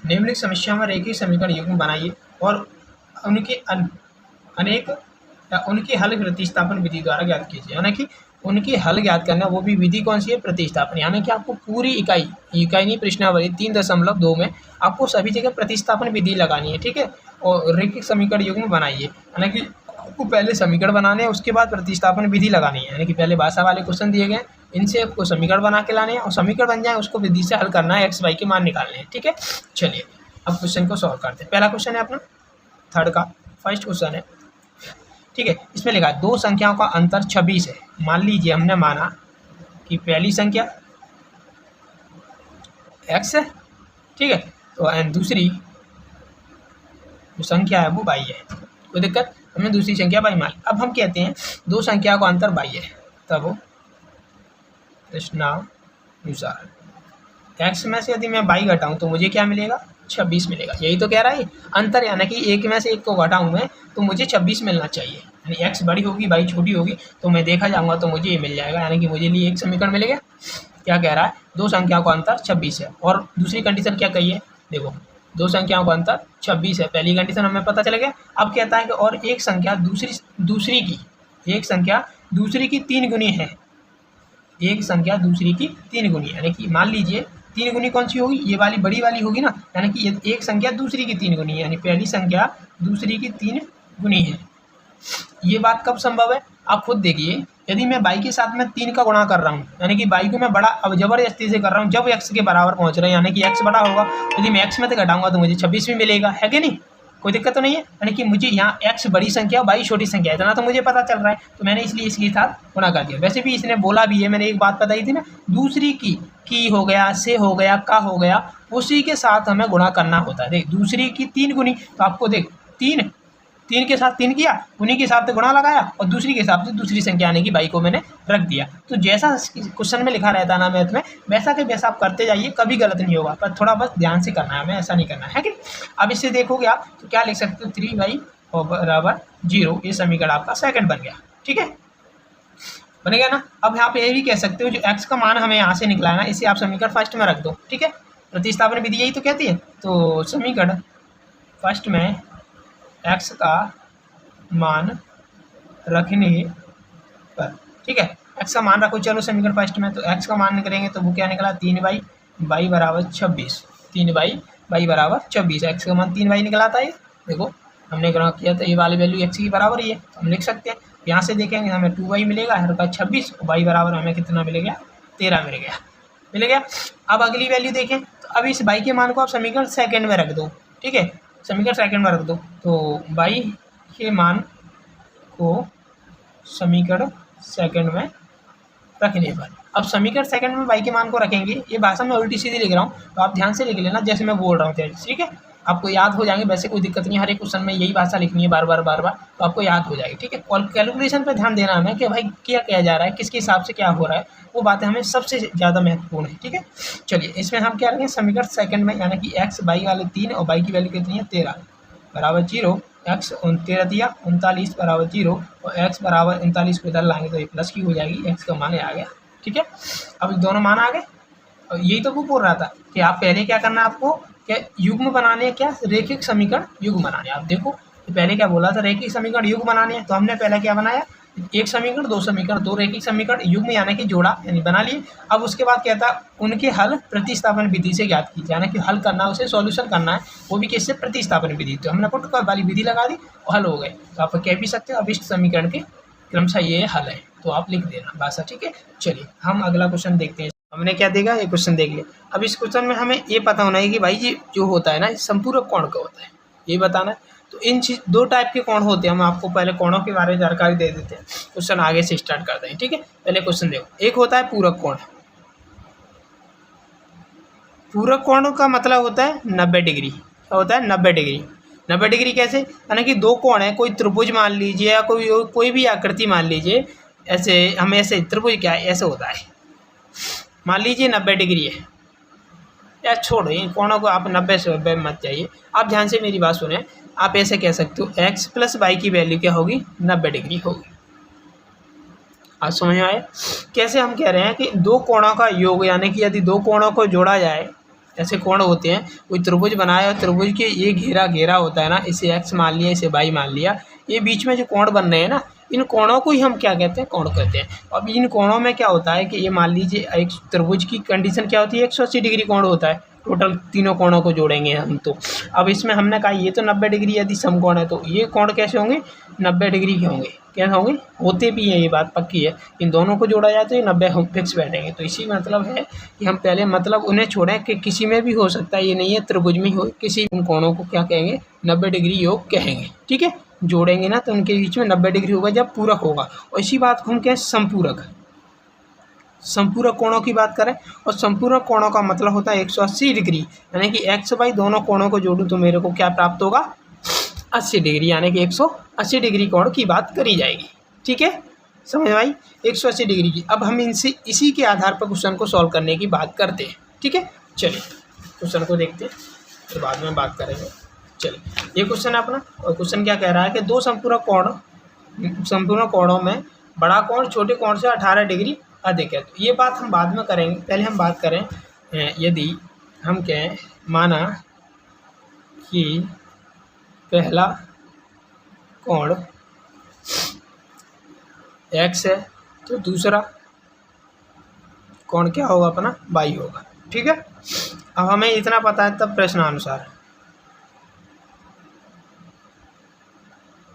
निम्नलिखित समस्या में रेखिक समीकरण युग्म बनाइए और उनके अनेक या उनके हल प्रतिस्थापन विधि द्वारा ज्ञात कीजिए, यानी कि उनके हल ज्ञात करना, वो भी विधि कौन सी है, प्रतिस्थापन, यानी कि आपको पूरी इकाई नहीं प्रश्नावली 3.2 में आपको सभी जगह प्रतिस्थापन विधि लगानी है, ठीक है। और रेखिक समीकरण युग्म बनाइए, यानी कि आपको पहले समीकरण बनाने हैं, उसके बाद प्रतिस्थापन विधि लगानी है, यानी कि पहले भाषा वाले क्वेश्चन दिए गए, इनसे आपको समीकरण बना के लाने हैं, और समीकरण बन जाए उसको विधि से हल करना है, x y के मान निकालने हैं, ठीक है। चलिए अब क्वेश्चन को सॉल्व करते हैं। पहला क्वेश्चन है अपना थर्ड का फर्स्ट क्वेश्चन है, ठीक है। इसमें लिखा है दो संख्याओं का अंतर 26 है। मान लीजिए हमने माना कि पहली संख्या x है, ठीक है, तो एंड दूसरी जो संख्या है वो y है। कोई दिक्कत, हमने दूसरी संख्या y मान। अब हम कहते हैं दो संख्या का अंतर y है, तब प्रश्नानुसार x में से यदि मैं y घटाऊं तो मुझे क्या मिलेगा, 26 मिलेगा। यही तो कह रहा है अंतर, यानी कि एक में से एक को घटाऊं मैं तो मुझे 26 मिलना चाहिए। यानी x बड़ी होगी y छोटी होगी तो मैं देखा जाऊंगा तो मुझे ये मिल जाएगा, यानी कि मुझे लिए एक समीकरण मिलेगा। क्या कह रहा है, दो संख्याओं का अंतर 26 है। और दूसरी कंडीशन क्या कही है, देखो दो संख्याओं का अंतर 26 है, पहली कंडीशन हमें पता चल गया। अब कहता है कि और एक संख्या दूसरी की 3 गुनी है। एक संख्या दूसरी की 3 गुनी, यानी कि मान लीजिए 3 गुनी कौन सी होगी, ये वाली बड़ी वाली होगी ना, यानी कि एक संख्या दूसरी की 3 गुनी है, यानी पहली संख्या दूसरी की 3 गुनी है। ये बात कब संभव है, आप खुद देखिए। यदि मैं y के साथ में 3 का गुणा कर रहा हूँ, यानी कि y को मैं बड़ा अब जबरदस्ती से कर रहा हूँ, जब x के बराबर पहुँच रहे हैं, यानी कि x बड़ा होगा, यदि मैं x में से घटाऊंगा तो मुझे 26 भी मिलेगा, है कि नहीं, कोई दिक्कत तो नहीं है। यानी कि मुझे यहाँ x बड़ी संख्या y छोटी संख्या है, इतना तो मुझे पता चल रहा है, तो मैंने इसलिए इसके साथ गुणा कर दिया। वैसे भी इसने बोला भी है, मैंने एक बात बताई थी ना, दूसरी की हो गया, से हो गया, का हो गया, उसी के साथ हमें गुणा करना होता है। देख दूसरी की 3 गुनी, तो आपको देख 3 के साथ 3 किया, उन्हीं के हिसाब से गुणा लगाया और दूसरी के हिसाब से दूसरी संख्या आने की y को मैंने रख दिया। तो जैसा क्वेश्चन में लिखा रहता है ना मैथ में, वैसा के वैसा आप करते जाइए, कभी गलत नहीं होगा, पर थोड़ा बस ध्यान से करना है, हमें ऐसा नहीं करना है कि। अब इससे देखोगे आप तो क्या लिख सकते हो, 3y बराबर 0, ये समीकरण आपका सेकंड बन गया, ठीक है, बन गया ना। अब यहाँ पे ये भी कह सकते हो जो x का मान हमें यहाँ से निकला है ना, इसे आप समीकरण फर्स्ट में रख दो, ठीक है, प्रतिस्थापन विधि यही तो कहती है। तो समीकरण फर्स्ट में x का मान रखने पर, ठीक है, x का मान रखो, चलो समीकरण फर्स्ट में, तो x का मान करेंगे तो वो क्या निकला, 3y y बराबर 26, 3y y बराबर 26, x का मान 3y निकला था। ये देखो हमने ग्रह किया था, ये वाली वैल्यू x की बराबर ही है, तो हम लिख सकते हैं। यहाँ से देखेंगे हमें 2y मिलेगा, हर का 26, और y बराबर हमें कितना मिल गया, 13 मिल गया। अब अगली वैल्यू देखें, तो अब इस y के मान को आप समीकरण सेकंड में रख दो, ठीक है, समीकरण सेकंड में रख दो, तो y के मान को समीकरण सेकंड में रखने पर, अब समीकरण सेकंड में y के मान को रखेंगे। ये भाषा में उल्टी सीधी लिख रहा हूँ, तो आप ध्यान से लिख लेना जैसे मैं बोल रहा हूँ, ठीक है, आपको याद हो जाएंगे। वैसे कोई दिक्कत नहीं, हर एक क्वेश्चन में यही भाषा लिखनी है बार बार, तो आपको याद हो जाएगी, ठीक है। और कैलकुलेशन पर ध्यान देना हमें कि भाई क्या किया जा रहा है, किसके हिसाब से क्या हो रहा है, वो बातें हमें सबसे ज़्यादा महत्वपूर्ण है, ठीक है। चलिए इसमें हम क्या रखें, समीकरण सेकंड में, यानी कि x y वाले 3 और y की वैल्यू कितनी है, 13 बराबर 0, x 13 दिया, 39 बराबर 0, और x बराबर 39 को इधर लाएंगे तो ये प्लस की हो जाएगी, x का मान आ गया, ठीक है। अब दोनों मान आ गए, और यही तो वो बोल रहा था कि आप पहले क्या करना है, आपको क्या युग्म बनाने, क्या रेखिक समीकरण युग्म बनाने। आप देखो पहले क्या बोला था, रेखिक समीकरण युग्म बनाने हैं, तो हमने पहले क्या बनाया, एक समीकरण, दो समीकरण, दो रेखिक समीकरण युग्म यानी कि जोड़ा, यानी बना लिए। अब उसके बाद क्या था, उनके हल प्रतिस्थापन विधि से ज्ञात कीजिए, यानी कि हल करना, उसे सॉल्यूशन करना है, वो भी किससे, प्रतिस्थापन विधि। तो हमने पुट वाली विधि लगा दी और हल हो गए। तो आप कह भी सकते हो अभिष्ट समीकरण के क्रमशः ये हल है, तो आप लिख देना भाषा, ठीक है। चलिए हम अगला क्वेश्चन देखते हैं। हमने क्या देखा, ये क्वेश्चन देख लिया। अब इस क्वेश्चन में हमें ये पता होना है कि भाई ये जो होता है ना, संपूरक कोण का होता है, ये बताना है। तो इन दो टाइप के कोण होते हैं, हम आपको पहले कोणों के बारे में जानकारी दे देते हैं, क्वेश्चन आगे से स्टार्ट करते हैं, ठीक है। पहले क्वेश्चन देखो, एक होता है पूरक कोण। पूरक कोण का मतलब होता है 90 डिग्री। क्या होता है, 90 डिग्री। 90 डिग्री कैसे, यानी कि दो कोण है, कोई त्रिभुज मान लीजिए या कोई भी आकृति मान लीजिए, ऐसे हमें ऐसे त्रिभुज क्या है, ऐसे होता है, मान लीजिए 90 डिग्री है, या छोड़ो इन कोणों को, आप 90 से 90 मत जाइए, आप ध्यान से मेरी बात सुने। आप ऐसे कह सकते हो x प्लस y की वैल्यू क्या होगी, 90 डिग्री होगी। आप समझ में आए कैसे हम कह रहे हैं कि दो कोणों का योग, यानी कि यदि दो कोणों को जोड़ा जाए, ऐसे कोण होते हैं, कोई त्रिभुज बनाया और त्रिभुज के ये घेरा होता है ना, इसे x मान लिया, इसे y मान लिया, ये बीच में जो कोण बन रहे हैं ना, इन कोणों को ही हम क्या कहते हैं, कोण कहते हैं। अब इन कोणों में क्या होता है कि ये मान लीजिए एक त्रिभुज की कंडीशन क्या होती है, 180 डिग्री कोण होता है, टोटल तीनों कोणों को जोड़ेंगे हम। तो अब इसमें हमने कहा ये तो 90 डिग्री यदि समकोण है तो ये कोण कैसे होंगे, 90 डिग्री के होंगे। कैसे होंगे, होते भी हैं, ये बात पक्की है। इन दोनों को जोड़ा जाए तो ये 90 फिक्स बैठेंगे। तो इसी मतलब है कि हम पहले मतलब उन्हें छोड़ें कि किसी में भी हो सकता है, ये नहीं है त्रिभुज में हो, किसी उन कोणों को क्या कहेंगे, 90 डिग्री योग कहेंगे। ठीक है, जोड़ेंगे ना तो उनके बीच में 90 डिग्री होगा जब पूरक होगा। और इसी बात को हम कहें संपूरक। संपूरक कोणों की बात करें, और संपूरक कोणों का मतलब होता है 180 डिग्री, यानी कि एक्स वाई दोनों कोणों को जोड़ूं तो मेरे को क्या प्राप्त होगा, 80 डिग्री, यानी कि 180 डिग्री कोण की बात करी जाएगी। ठीक है, समझ में आई, 180 डिग्री की। अब हम इनसे इसी के आधार पर क्वेश्चन को सॉल्व करने की बात करते हैं। ठीक है, चलिए क्वेश्चन को देखते हैं, तो बाद में बात करेंगे। चलिए, ये क्वेश्चन है अपना, और क्वेश्चन क्या कह रहा है कि दो संपूरक कोणों में बड़ा कोण छोटे कोण से 18 डिग्री अधिक है। तो ये बात हम बाद में करेंगे, पहले हम बात करें यदि हम कहें माना कि पहला कोण x है तो दूसरा कोण क्या होगा अपना y होगा। ठीक है, अब हमें इतना पता है तब प्रश्नानुसार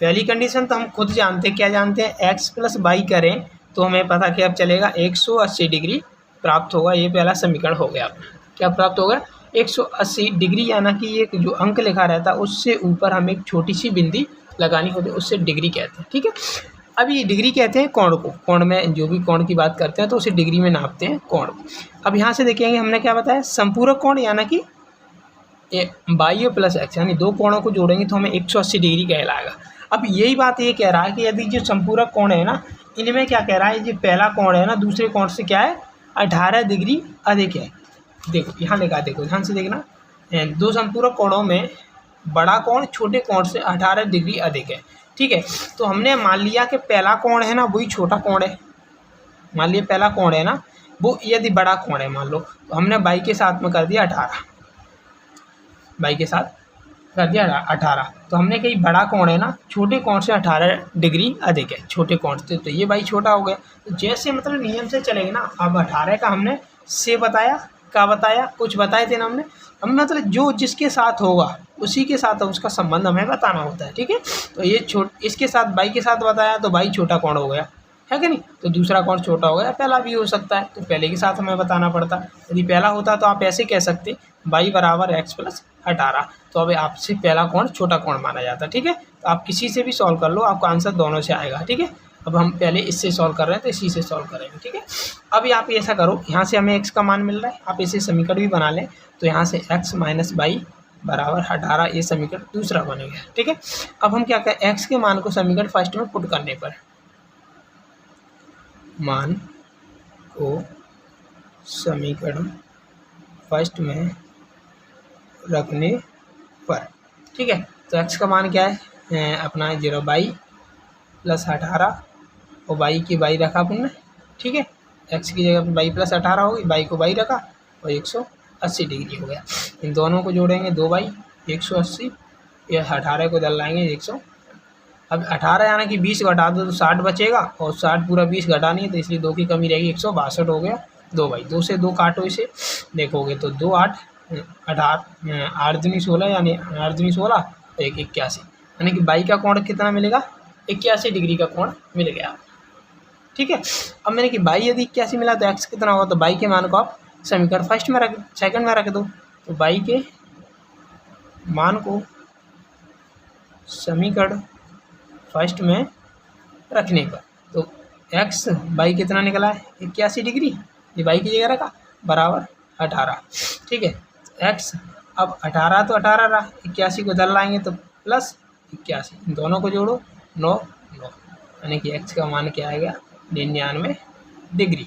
पहली कंडीशन तो हम खुद जानते हैं, क्या जानते हैं, x प्लस वाई करें तो हमें पता क्या अब चलेगा, 180 डिग्री प्राप्त होगा। ये पहला समीकरण हो गया अपना, क्या प्राप्त होगा, 180 डिग्री, यानी कि ये जो अंक लिखा रहता है उससे ऊपर हमें एक छोटी सी बिंदी लगानी होती है, उससे डिग्री कहते हैं। ठीक है, अब ये डिग्री कहते हैं कोण को, कोण में जो भी कोण की बात करते हैं तो उसे डिग्री में नापते हैं कोण को। अब यहाँ से देखेंगे हमने क्या बताया, संपूरक कोण यानी कि वाई प्लस एक्स, यानी दो कोणों को जोड़ेंगे तो हमें 180 डिग्री कहलाएगा। अब यही बात ये कह रहा है कि यदि जो संपूरक कोण है ना, इनमें क्या कह रहा है, जो पहला कोण है ना दूसरे कोण से क्या है, 18 डिग्री अधिक है। देखो यहाँ लिखा, देखो ध्यान से देखना, दो संपूरक कोणों में बड़ा कोण छोटे कोण से 18 डिग्री अधिक है। ठीक है, तो हमने मान लिया कि पहला कोण है ना वही छोटा कोण है, मान लिया पहला कोण है ना वो यदि बड़ा कोण है मान लो, तो हमने बाई के साथ में कर दिया 18, बाई के साथ कर दिया 18। तो हमने कही बड़ा कोण है ना छोटे कोण से 18 डिग्री अधिक है, छोटे कोण से, तो ये बाई छोटा हो गया। तो जैसे मतलब नियम से चलेंगे ना, अब 18 का हमने से बताया, क्या बताया, कुछ बताए थे ना हमने, हम मतलब जो जिसके साथ होगा उसी के साथ उसका संबंध हमें बताना होता है। ठीक है, तो ये इसके साथ बाई के साथ बताया तो बाई छोटा कोण हो गया, है कि नहीं, तो दूसरा कोण छोटा हो गया, पहला भी हो सकता है तो पहले के साथ हमें बताना पड़ता। यदि पहला होता तो आप ऐसे कह सकते बाई बराबर x प्लस 18, तो अब आपसे पहला कोण छोटा कोण माना जाता है। ठीक है, तो आप किसी से भी सॉल्व कर लो, आपका आंसर दोनों से आएगा। ठीक है, अब हम पहले इससे सॉल्व कर रहे हैं तो इसी से सॉल्व करेंगे। ठीक है, अभी आप ऐसा करो, यहाँ से हमें x का मान मिल रहा है, आप इसे समीकरण भी बना लें, तो यहाँ से x माइनस बाई बराबर 18, ये समीकरण दूसरा बनेगा। ठीक है, अब हम क्या करें, x के मान को समीकरण फर्स्ट में पुट करने पर, मान को समीकरण फर्स्ट में रखने पर, ठीक है, तो x का मान क्या है अपना 0 बाई प्लस 18, और बाई की बाई रखा अपन ने। ठीक है, x की जगह बाई प्लस 18 होगी, बाई को बाई रखा और 180 डिग्री हो गया। इन दोनों को जोड़ेंगे 2 बाई 180, ये 18 को डल लाएंगे 100। अब 18 यानी कि 20 घटा दो तो 60 बचेगा, और 60 पूरा 20 घटानी है तो इसलिए 2 की कमी रहेगी, 162 हो गया। 2 बाई 2 से 2 काटो, इसे देखोगे तो 2 8 18 8 दूनी 16, यानी 8 दूनी 16 1 81, यानी कि बाई का कोण कितना मिलेगा, 81 डिग्री का कोण मिल गया। ठीक है, अब मैंने कि बाई यदि 81 मिला तो एक्स कितना होगा, तो बाई के मान को आप समीकरण फर्स्ट में रख, सेकंड में रख दो, तो बाई के मान को समीकरण फर्स्ट में रखने पर तो एक्स बाई कितना निकला है 81 डिग्री, ये बाई की जगह रखा बराबर 18। ठीक है, एक्स अब 18 तो 18 रहा, 81 को दल लाएंगे तो प्लस 81, दोनों को जोड़ो 9 9, यानी कि एक्स का मान क्या आएगा 99 डिग्री।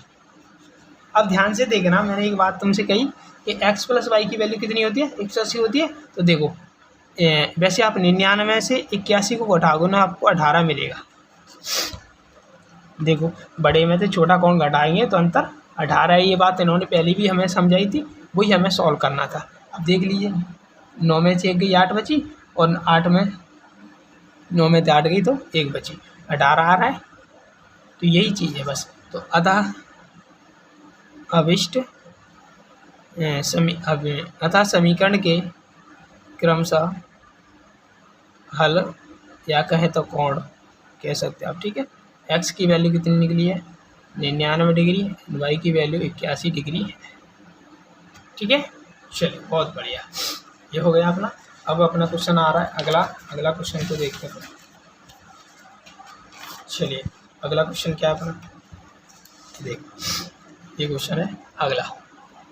अब ध्यान से देखना, मैंने एक बात तुमसे कही कि x प्लस वाई की वैल्यू कितनी होती है, 180 होती है। तो देखो वैसे आप 99 से 81 को घटाओगे ना आपको 18 मिलेगा। देखो बड़े में से छोटा कोण घटाएंगे तो अंतर 18 है, ये बात इन्होंने पहले भी हमें समझाई थी, वही हमें सॉल्व करना था। अब देख लीजिए 9 में से 1 गई 8 बची, और 8 में 9 में से 8 गई तो 1 बची, 18 आ रहा है। तो यही चीज़ है बस। तो अतः अभिष्ट अतः समीकरण के क्रमशः हल या कहें तो कोण कह सकते हैं आप, ठीक है। एक्स की वैल्यू कितनी निकली है 99 डिग्री, वाई की वैल्यू 81 डिग्री है, ठीक है। चलिए बहुत बढ़िया, ये हो गया अपना। अब अपना क्वेश्चन आ रहा है अगला क्वेश्चन को देखते हैं। चलिए अगला क्वेश्चन क्या है अपना, देख ये क्वेश्चन है अगला।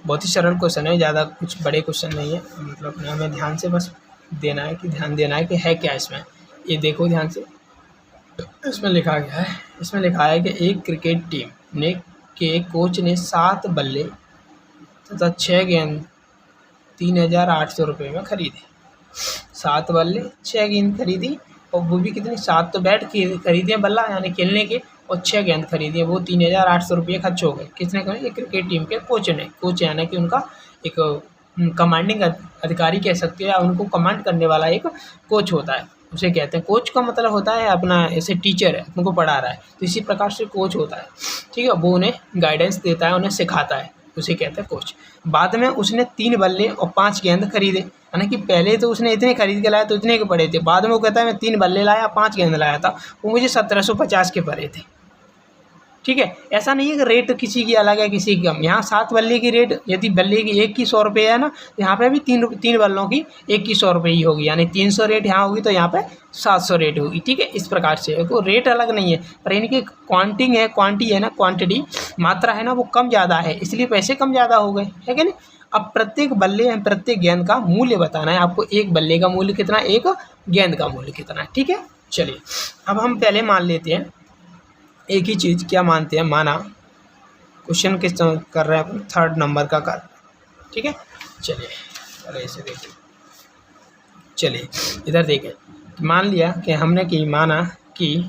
बहुत ही सरल क्वेश्चन है, ज़्यादा कुछ बड़े क्वेश्चन नहीं है, मतलब हमें ध्यान से बस ध्यान देना है कि है क्या इसमें। ये देखो ध्यान से, इसमें लिखा गया है, इसमें लिखा है कि एक क्रिकेट टीम ने के कोच ने 7 बल्ले तथा 6 गेंद 3,800 रुपये में खरीदे। 7 बल्ले 6 गेंद खरीदी, और वो भी कितनी 7 तो बैट खरीदे बल्ला यानी खेलने के, और 6 गेंद खरीदी है, वो 3,800 रुपये खर्च हो गए। किसने करे, एक क्रिकेट टीम के कोच ने। कोच यानी कि उनका एक कमांडिंग अधिकारी कह सकते हैं, या उनको कमांड करने वाला एक कोच होता है, उसे कहते हैं। कोच का मतलब होता है अपना ऐसे टीचर है, उनको पढ़ा रहा है, तो इसी प्रकार से कोच होता है, ठीक है। वो उन्हें गाइडेंस देता है, उन्हें सिखाता है, उसे कहते हैं कोच। बाद में उसने 3 बल्ले और 5 गेंद खरीदे, यानी कि पहले तो उसने इतने खरीद के लाया तो इतने के पड़े थे, बाद में वो कहता है मैं 3 बल्ले लाया 5 गेंद लाया था, वो मुझे 1750 के पड़े थे, ठीक है। ऐसा नहीं है कि रेट किसी की अलग है किसी की कम। यहाँ 7 बल्ले की रेट, यदि बल्ले की एक की 100 रुपये है ना, तो यहाँ पे भी 3 बल्लों की एक की 100 रुपये ही होगी, यानी 300 रेट यहाँ होगी, तो यहाँ पे 700 रेट होगी, ठीक है। इस प्रकार से वो रेट अलग नहीं है, पर इनकी क्वांटिटी मात्रा है ना, वो कम ज़्यादा है, इसलिए पैसे कम ज़्यादा हो गए, है कि नहीं। अब प्रत्येक गेंद का मूल्य बताना है आपको, एक बल्ले का मूल्य कितना, एक गेंद का मूल्य कितना है, ठीक है। चलिए अब हम पहले मान लेते हैं एक ही चीज़, क्या मानते हैं, माना क्वेश्चन किस कर रहे हैं अपन 3rd नंबर का कर, ठीक है। चलिए पहले इसे देखिए, चलिए इधर देखें, मान लिया कि हमने कि माना कि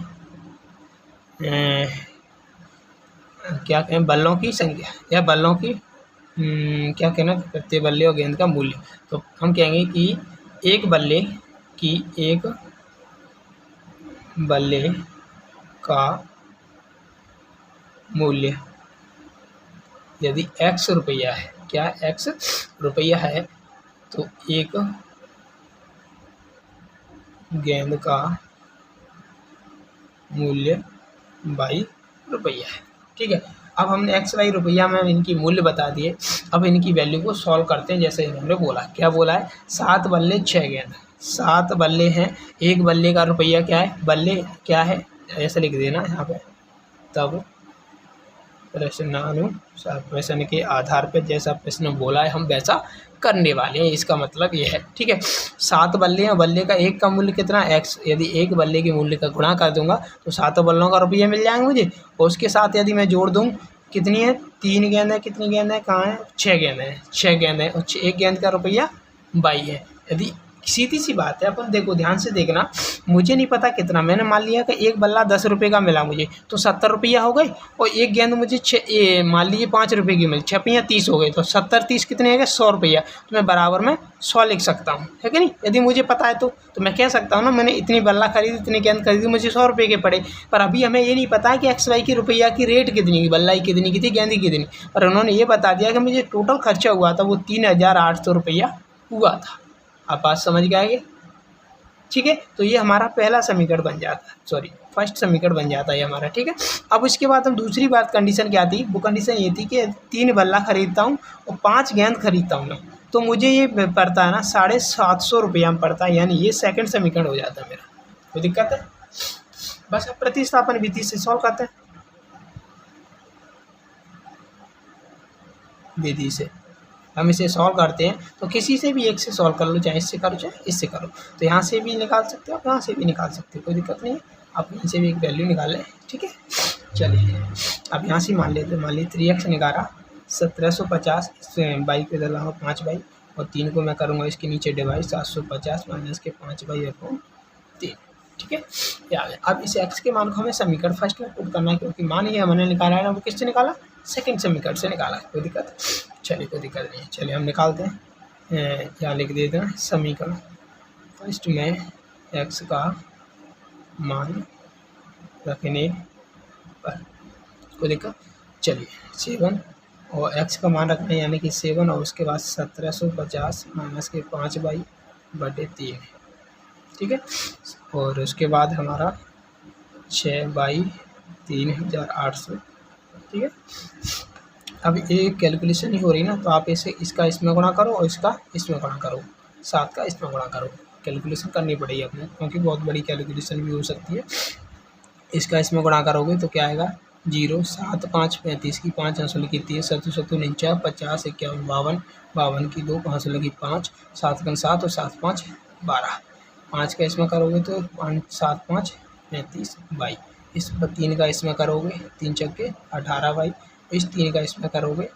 क्या कहें, बल्लों की संख्या या बल्लों की क्या कहना, प्रत्येक बल्ले और गेंद का मूल्य। तो हम कहेंगे कि एक बल्ले का मूल्य यदि x रुपया है, क्या x रुपया है, तो एक गेंद का मूल्य y रुपया है, ठीक है। अब हमने x y रुपया में इनकी मूल्य बता दिए, अब इनकी वैल्यू को सॉल्व करते हैं। जैसे इन्होंने बोला, क्या बोला है, 7 बल्ले 6 गेंद, 7 बल्ले हैं, एक बल्ले का रुपया क्या है, बल्ले क्या है, ऐसे लिख देना यहाँ पे। तब प्रश्न के आधार पर जैसा प्रश्न बोला है हम वैसा करने वाले हैं, इसका मतलब ये है, ठीक है। 7 बल्ले हैं, बल्ले का एक का मूल्य कितना x, यदि एक बल्ले के मूल्य का गुणा कर दूंगा तो 7 बल्लों का रुपया मिल जाएंगे मुझे, और उसके साथ यदि मैं जोड़ दूँ, कितनी है, 3 गेंद है, कितनी गेंद है, कहाँ है, 6 गेंद है, 6 गेंद है, और एक गेंद का रुपया 22 है। यदि सीधी सी बात है, अपन देखो ध्यान से देखना, मुझे नहीं पता कितना, मैंने मान लिया कि एक बल्ला 10 रुपये का मिला मुझे, तो 70 रुपया हो गए, और एक गेंद मुझे मान लीजिए 5 रुपये की मिली, 6 या 30 हो गए, तो 70 30 कितने हैं, 100 रुपया। तो मैं बराबर में 100 लिख सकता हूँ, है कि नहीं। यदि मुझे पता है तो मैं कह सकता हूँ ना, मैंने इतनी बल्ला खरीदी, इतनी गेंद खरीदी, मुझे 100 रुपये के पड़े। पर अभी हमें ये नहीं पता है कि XY की रुपया की रेट कितनी, बल्ला कितनी की थी, गेंदी कितनी, पर उन्होंने ये बता दिया कि मुझे टोटल खर्चा हुआ था वो 3,800 रुपया हुआ था। आप बात समझ गए आगे, ठीक है। तो ये हमारा पहला समीकरण बन जाता है, फर्स्ट समीकरण बन जाता है हमारा, ठीक है। अब उसके बाद हम दूसरी बात, कंडीशन क्या थी, वो कंडीशन ये थी कि 3 बल्ला खरीदता हूँ और 5 गेंद खरीदता हूँ मैं, तो मुझे ये पड़ता है ना 750 रुपया में पड़ता है, यानी ये सेकंड समीकरण हो जाता है मेरा। कोई दिक्कत है, बस अब प्रतिस्थापन विधि से सॉल्व करते हैं, विधि से हम इसे सॉल्व करते हैं। तो किसी से भी एक से सॉल्व कर लो, चाहे इससे करो चाहे इससे करो, तो यहाँ से भी निकाल सकते हो, आप यहाँ से भी निकाल सकते हो, कोई दिक्कत नहीं है। आप यहाँ से भी एक वैल्यू निकाल लें, ठीक है। चलिए अब यहाँ से मान लेते हैं, मान लीजिए 3x निकाला 1750, इसमें बाई को इधर लाऊंगा 5 बाई, और 3 को मैं करूँगा इसके नीचे डिवाइड, 750 माइनस के 5 बाई अपॉन 3, ठीक है। ये आ गया। अब इस x के मान को हमें समीकरण फर्स्ट में पुट करना है, क्योंकि मान ये हमने निकाला है ना, वो किससे निकाला, सेकंड समीकरण से निकाला है, कोई दिक्कत। चलिए कोई दिक्कत नहीं है, चलिए हम निकालते हैं। यहाँ लिख देते हैं समीकरण फर्स्ट में x का मान रखने पर, कोई दिक्कत। चलिए 7 और x का मान रखना है यानी कि 7 और उसके बाद 1750 माइनस के 5/3, ठीक है। और उसके बाद हमारा 6/3800, ठीक है। अब ये कैलकुलेशन ही हो रही ना, तो आप इसे इसका इसमें गुणा करो और इसका इसमें गुणा करो, 7 का इसमें गुणा करो। कैलकुलेशन करनी पड़ेगी अपने, क्योंकि बहुत बड़ी कैलकुलेशन भी हो सकती है। इसका इसमें गुणा करोगे तो क्या आएगा 0, 7, 5, 35 की 5 यहाँ से लिखी 30, 7, 7, 49, 50, 51, 52, 52 की 2, 5 से लगी 5, 7 का 7 और 7, 5, 12। 5 का इसमें करोगे तो 5, 7, 5, 35 बाई, इस 3 का इसमें करोगे 3 चक्के 18 बाई, इस 3 का इसमें करोगे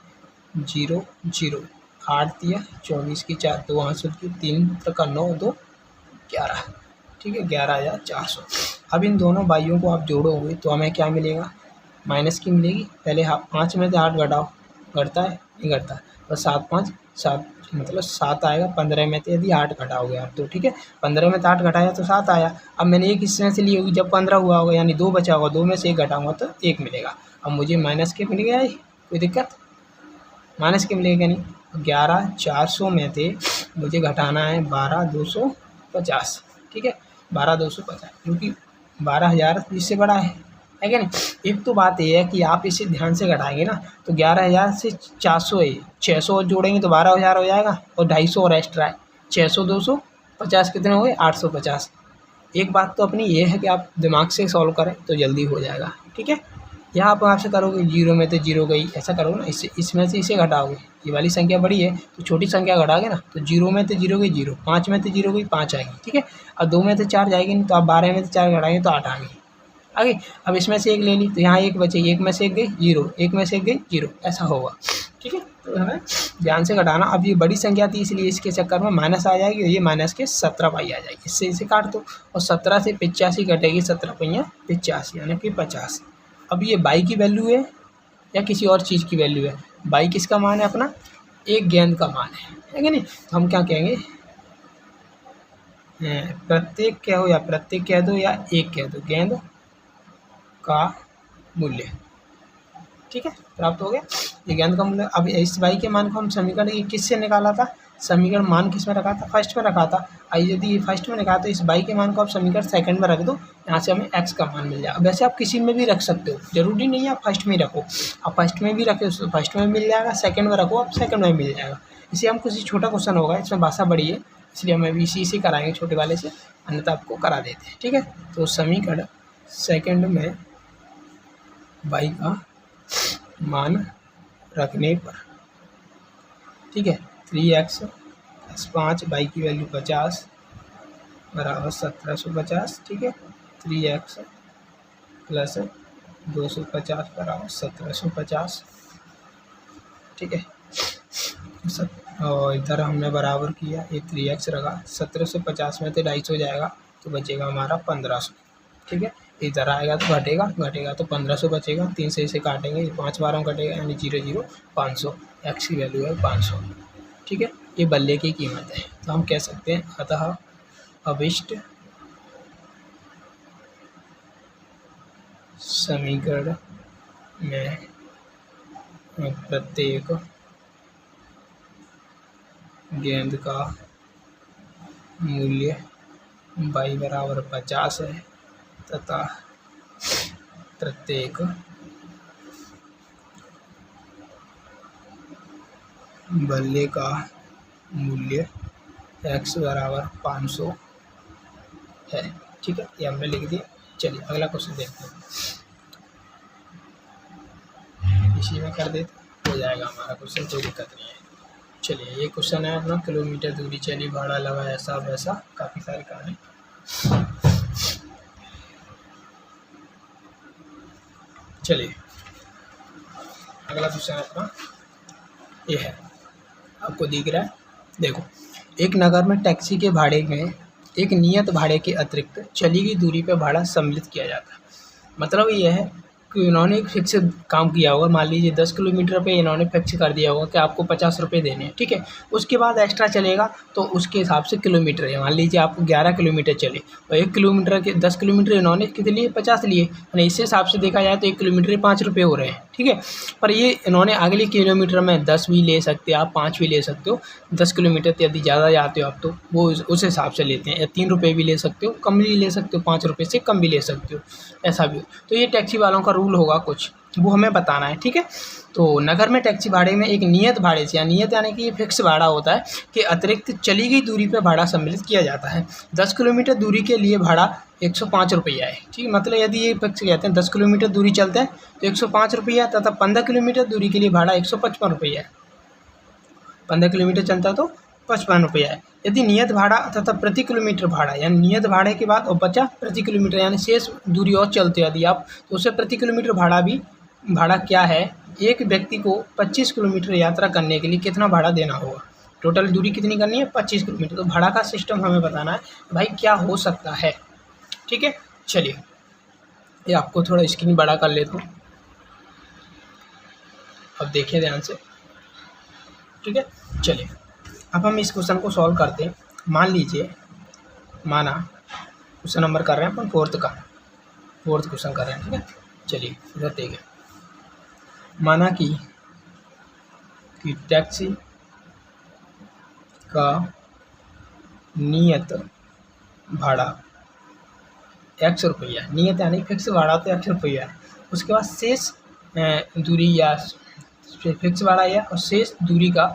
0, 0, 8 दिया 24 की 4, 2 यहाँ से लिखी 3 का 9, 2, 11, ठीक है, 11,400। अब इन दोनों बाइयों को आप जोड़ोगे तो हमें क्या मिलेगा, माइनस की मिलेगी। पहले 5 में से 8 घटाओ, घटता है नहीं घटता, तो 7, 5, 7 मतलब 7 आएगा। 15 में से यदि 8 घटाओगे आप तो, ठीक है, 15 में से 8 घटाया तो 7 आया। अब मैंने एक हिस्से से ली होगी, जब 15 हुआ होगा यानी 2 बचा होगा, 2 में से 1 घटाऊंगा तो 1 मिलेगा। अब मुझे माइनस के मिल गया, कोई दिक्कत, माइनस के मिलेगा नहीं। 11,400 में से मुझे घटाना है 12,250, ठीक है, 12,250, क्योंकि 12,000 इससे बड़ा है क्या नहीं। एक तो बात ये है कि आप इसे ध्यान से घटाएंगे ना, तो 11,000 से 400 है, 600 जोड़ेंगे तो 12,000 हो जाएगा, और 250 और एक्स्ट्रा है, 600, 250 कितने हो गए, 850। एक बात तो अपनी ये है कि आप दिमाग से सॉल्व करें तो जल्दी हो जाएगा, ठीक है। यहाँ आप आपसे करोगे 0 में तो 0 गई, ऐसा करोगे ना, इससे इसमें से इसे घटाओगे, ये वाली संख्या बड़ी है तो छोटी संख्या घटाओगे ना, तो 0 में तो 0 गई 0, 5 में तो 0 गई 5 आएगी, ठीक है। अब 2 में तो 4 जाएगी नहीं, तो आप 12 में से 4 घटाएंगे तो 8 आ गई, आगे। अब इसमें से 1 ले ली तो यहाँ 1 बचेगी, 1 में से 1 गई 0, 1 में से 1 गई 0, ऐसा होगा, ठीक है। तो हमें ध्यान से घटाना। अब ये बड़ी संख्या थी इसलिए इसके चक्कर में माइनस आ जाएगी, और ये माइनस के 17 पाई आ जाएगी, इससे इसे काट दो, और 17 से 85 घटेगी, 17 पहिया 85 यानी कि 50। अब ये बाई की वैल्यू है या किसी और चीज़ की वैल्यू है, बाई किसका मान है अपना, एक गेंद का मान है कि नहीं। तो हम क्या कहेंगे, प्रत्येक कह हो या प्रत्येक कह दो या एक कह दो, गेंद का मूल्य, ठीक है, प्राप्त हो गया ये गेंद का मूल्य। अब इस बाई के मान को हम समीकरण किससे निकाला था, समीकरण मान किस में रखा था, फर्स्ट में रखा था। आई यदि ये फर्स्ट में रखा तो इस बाई के मान को आप समीकरण सेकंड में रख दो, यहाँ से हमें एक्स का मान मिल जाएगा। वैसे आप किसी में भी रख सकते हो, जरूरी नहीं है आप फर्स्ट में ही रखो, आप फर्स्ट में भी रखे तो फर्स्ट में मिल जाएगा, सेकंड में रखो आप सेकंड में मिल जाएगा। इसे हम कुछ छोटा क्वेश्चन होगा, इसमें भाषा बड़ी है इसलिए हम अभी इसी से कराएंगे छोटे वाले से, अन्यथा आपको करा देते हैं, ठीक है। तो समीकरण सेकंड में बाई का मान रखने पर, ठीक है, 3x + 5 बाई की वैल्यू 50 बराबर 1750, ठीक है, 3x + 250 बराबर 1750, ठीक है। और इधर हमने बराबर किया, ये 3x रखा, 1750 में से 250 हो जाएगा तो बचेगा हमारा 1500, ठीक है। इधर आएगा तो घटेगा, घटेगा तो 1500 बचेगा, 3 से इसे काटेंगे, 5 बार में कटेगा यानी 0, 0, 500, एक्स की वैल्यू है 500, ठीक है। ये बल्ले की कीमत है, तो हम कह सकते हैं अतः अभिष्ट समीकरण में प्रत्येक गेंद का मूल्य बाई बराबर 50 है तथा प्रत्येक बल्ले का मूल्य x बराबर 500 है, ठीक है। ये हमने लिख दिया। चलिए अगला क्वेश्चन देखते हैं, इसी में कर देते हो जाएगा हमारा क्वेश्चन, कोई दिक्कत नहीं है। चलिए ये क्वेश्चन है अपना, किलोमीटर दूरी चली, भाड़ा लगा, ऐसा वैसा काफ़ी सारे काम है। चलिए अगला क्वेश्चन अपना ये है, आपको दिख रहा है, देखो। एक नगर में टैक्सी के भाड़े में एक नियत भाड़े के अतिरिक्त चली गई दूरी पर भाड़ा सम्मिलित किया जाता है। मतलब ये है इन्होंने एक फिक्स काम किया होगा, मान लीजिए 10 किलोमीटर पे इन्होंने फिक्स कर दिया होगा कि आपको 50 रुपये देने हैं, ठीक है। उसके बाद एक्स्ट्रा चलेगा तो उसके हिसाब से किलोमीटर है, मान लीजिए आप 11 किलोमीटर चले और 1 किलोमीटर के 10 किलोमीटर इन्होंने कितने लिए 50 लिए, यानी इस हिसाब से देखा जाए तो 1 किलोमीटर के 5 रुपये हो रहे हैं, ठीक है। पर ये इन्होंने अगले किलोमीटर में 10 भी ले सकते हैं आप, 5 भी ले सकते हो। 10 किलोमीटर यदि ज़्यादा जाते हो आप तो वो उस हिसाब से लेते हैं, या 3 रुपये भी ले सकते हो, कम भी ले सकते हो, 5 रुपये से कम भी ले सकते हो, ऐसा भी हो। तो ये टैक्सी वालों का रूल होगा कुछ, वो हमें बताना है, ठीक है। तो नगर में टैक्सी भाड़े में एक नियत भाड़े से, या नियत यानी कि ये फिक्स भाड़ा होता है कि अतिरिक्त चली गई दूरी पर भाड़ा सम्मिलित किया जाता है। 10 किलोमीटर दूरी के लिए भाड़ा 105 रुपया है, ठीक है। मतलब यदि ये फिक्स कहते हैं 10 किलोमीटर दूरी चलते हैं तो 105 रुपया, तथा 15 किलोमीटर दूरी के लिए भाड़ा 155 रुपया है। 15 किलोमीटर चलता है तो 55 रुपया है। यदि नियत भाड़ा तथा प्रति किलोमीटर भाड़ा, यानी नियत भाड़े के बाद और बचा प्रति किलोमीटर, यानी शेष दूरी और चलते यदि आप, तो उससे प्रति किलोमीटर भाड़ा क्या है, एक व्यक्ति को 25 किलोमीटर यात्रा करने के लिए कितना भाड़ा देना होगा। टोटल दूरी कितनी करनी है, 25 किलोमीटर। तो भाड़ा का सिस्टम हमें बताना है भाई क्या हो सकता है, ठीक है। चलिए ये आपको थोड़ा स्क्रीन बड़ा कर लेता हूँ, अब देखिए ध्यान से, ठीक है। चलिए अब हम इस क्वेश्चन को सॉल्व करते हैं। मान लीजिए, माना क्वेश्चन नंबर कर रहे हैं अपन फोर्थ क्वेश्चन कर रहे हैं, ठीक है। चलिए इधर देखिए, माना कि टैक्सी का नियत भाड़ा x रुपया, नियत यानी फिक्स भाड़ा तो x रुपया है। उसके बाद शेष दूरी या फिक्स भाड़ा या और शेष दूरी का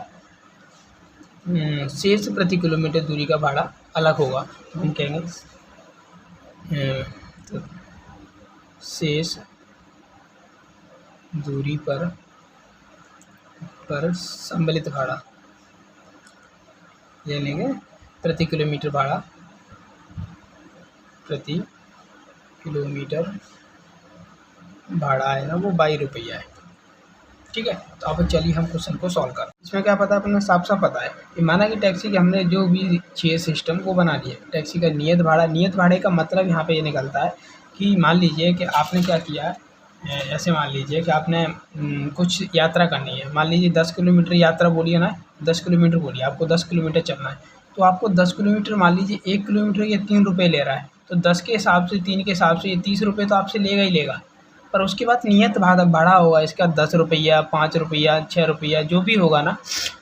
शेष प्रति किलोमीटर दूरी का भाड़ा अलग होगा। तो हम कहेंगे तो शेष दूरी पर सम्मिलित भाड़ा ये लेंगे, प्रति किलोमीटर भाड़ा, प्रति किलोमीटर भाड़ा है ना वो 22 रुपया है, ठीक है। तो अब चलिए हम क्वेश्चन को सॉल्व करें। इसमें क्या पता है, अपने साफ पता है कि माना कि टैक्सी के हमने जो भी चाहिए सिस्टम वो बना लिया। टैक्सी का नियत भाड़े का मतलब यहाँ पे ये निकलता है कि मान लीजिए कि आपने क्या किया, ऐसे मान लीजिए कि आपने कुछ यात्रा करनी है, मान लीजिए 10 किलोमीटर यात्रा बोलिए ना, 10 किलोमीटर बोलिए, आपको 10 किलोमीटर चलना है। तो आपको 10 किलोमीटर मान लीजिए 1 किलोमीटर के 3 रुपये ले रहा है, तो 10 के हिसाब से 3 के हिसाब से ये 30 रुपये तो आपसे लेगा ही लेगा। पर उसके बाद नियत भाड़ा होगा इसका 10 रुपया, 5 रुपया, 6 रुपया, जो भी होगा ना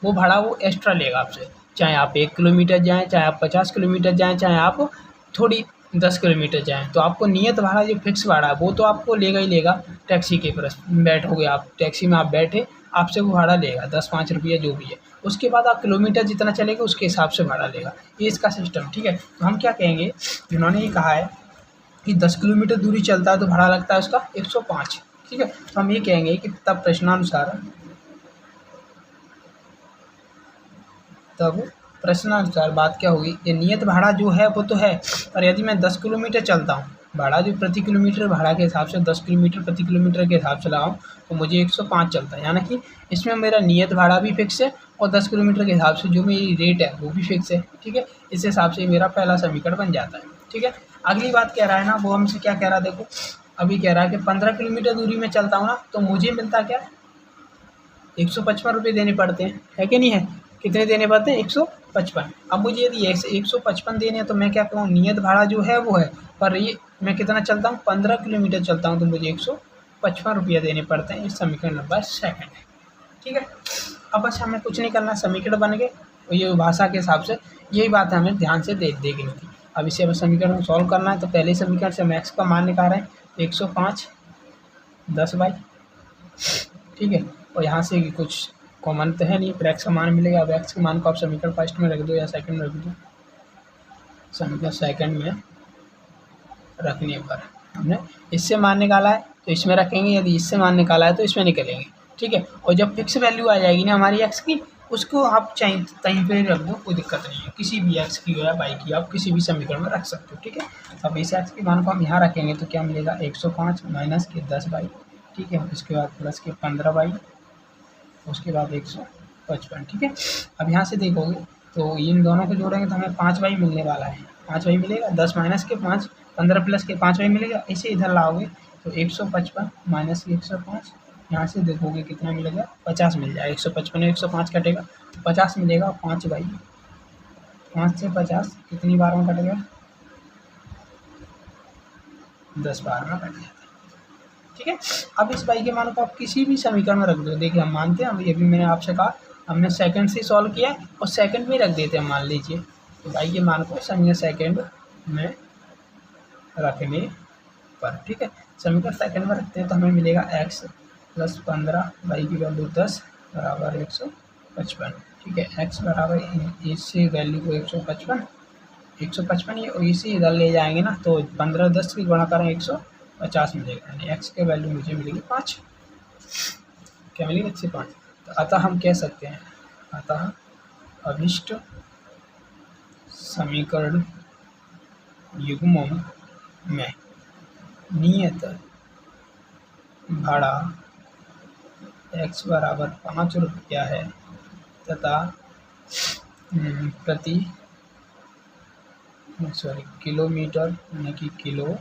वो भाड़ा वो एक्स्ट्रा लेगा आपसे, चाहे आप 1 किलोमीटर जाएँ, चाहे आप 50 किलोमीटर जाएँ, चाहे आप थोड़ी 10 किलोमीटर जाएँ। तो आपको नियत भाड़ा जो फिक्स भाड़ा है वो तो आपको लेगा ही लेगा। टैक्सी के पर बैठोगे आप, टैक्सी में आप बैठे, आपसे वो भाड़ा लेगा 10-5 रुपया जो भी है। उसके बाद आप किलोमीटर जितना चलेगा उसके हिसाब से भाड़ा लेगा, ये इसका सिस्टम, ठीक है। तो हम क्या कहेंगे, जिन्होंने ये कहा है कि 10 किलोमीटर दूरी चलता है तो भाड़ा लगता है उसका 105, ठीक है। तो हम ये कहेंगे कि तब प्रश्नानुसार बात क्या होगी, ये नियत भाड़ा जो है वो तो है, पर यदि मैं 10 किलोमीटर चलता हूँ, भाड़ा जो प्रति किलोमीटर भाड़ा के हिसाब से 10 किलोमीटर प्रति किलोमीटर के हिसाब से लगाऊँ तो मुझे 105 चलता है, यानी कि इसमें मेरा नियत भाड़ा भी फिक्स है और 10 किलोमीटर के हिसाब से जो मेरी रेट है वो भी फिक्स है, ठीक है। इस हिसाब से मेरा पहला समीकरण बन जाता है, ठीक है। अगली बात कह रहा है ना, वो हमसे क्या कह रहा है, देखो अभी कह रहा है कि 15 किलोमीटर दूरी में चलता हूँ ना तो मुझे मिलता क्या, 155 रुपये देने पड़ते हैं, है कि नहीं है। कितने देने पड़ते हैं, 155। अब मुझे यदि 155 देने हैं तो मैं क्या कहूँ, नियत भाड़ा जो है वो है, पर ये मैं कितना चलता हूँ, 15 किलोमीटर चलता हूँ तो मुझे 155 रुपया देने पड़ते हैं। इस समीकरण नंबर 2 है, ठीक है। अब बस हमें कुछ नहीं करना, समीकरण बन गए, ये भाषा के हिसाब से यही बात हमें ध्यान से देखनी थी। अब इसे हमें समीकरण को सॉल्व करना है, तो पहले समीकरण से हम x का मान निकाल रहे हैं, 105 10/, ठीक है। और यहाँ से कुछ कॉमन तो है नहीं, फिर x का मान मिलेगा। अब x के मान को आप समीकरण फर्स्ट में रख दो या सेकंड में रख दो, समीकरण सेकंड में रखने पर हमने इससे मान निकाला है तो इसमें रखेंगे, यदि इससे मान निकाला है तो इसमें निकलेंगे, ठीक है। और जब फिक्स वैल्यू आ जाएगी ना हमारी x की, उसको आप चाहे कहीं पे रख दो, कोई दिक्कत नहीं है, किसी भी x की या y की आप किसी भी समीकरण में रख सकते हो, ठीक है। अब इस x के मान को हम यहाँ रखेंगे तो क्या मिलेगा, 105 माइनस के 10/, ठीक है। उसके बाद प्लस के 15/, उसके बाद 155, ठीक है। अब यहाँ से देखोगे तो इन दोनों को जोड़ेंगे तो हमें 5/, मिलने वाला है, 5/, मिलेगा। 10 माइनस के 5, 15 प्लस के 5/, मिलेगा। इसे इधर लाओगे तो 155 माइनस 105, यहाँ से देखोगे कितना मिलेगा, 50 मिल जाएगा। 155 में 105 कटेगा तो 50 मिलेगा। 5 से 50 कितनी बार में कट गया, 10 बार में कट गया। ठीक है, अब इस बाई के मान को आप किसी भी समीकरण में रख दो। देखिए हम मानते हैं, अभी मैंने आपसे कहा हमने सेकंड से सॉल्व किया और सेकंड में रख देते हैं। मान लीजिए तो बाई के मान को समीकरण सेकंड में रखने पर, ठीक है, समीकरण सेकंड में रखते हैं तो हमें मिलेगा x + 15 बाई की वैल्यू 10 बराबर 155। ठीक है, x बराबर इससे वैल्यू को 155 ये, और इसी इधर ले जाएंगे ना तो 15 10 की गुणा करें 150 मिलेगा, यानी x के वैल्यू मुझे मिलेगी 5। क्या मिलेगी, 105। तो अतः हम कह सकते हैं, अतः अभिष्ट समीकरण युग्मों में नियत भाड़ा x बराबर 5 रुपया है तथा प्रति किलोमीटर यानी कि किलोमीटर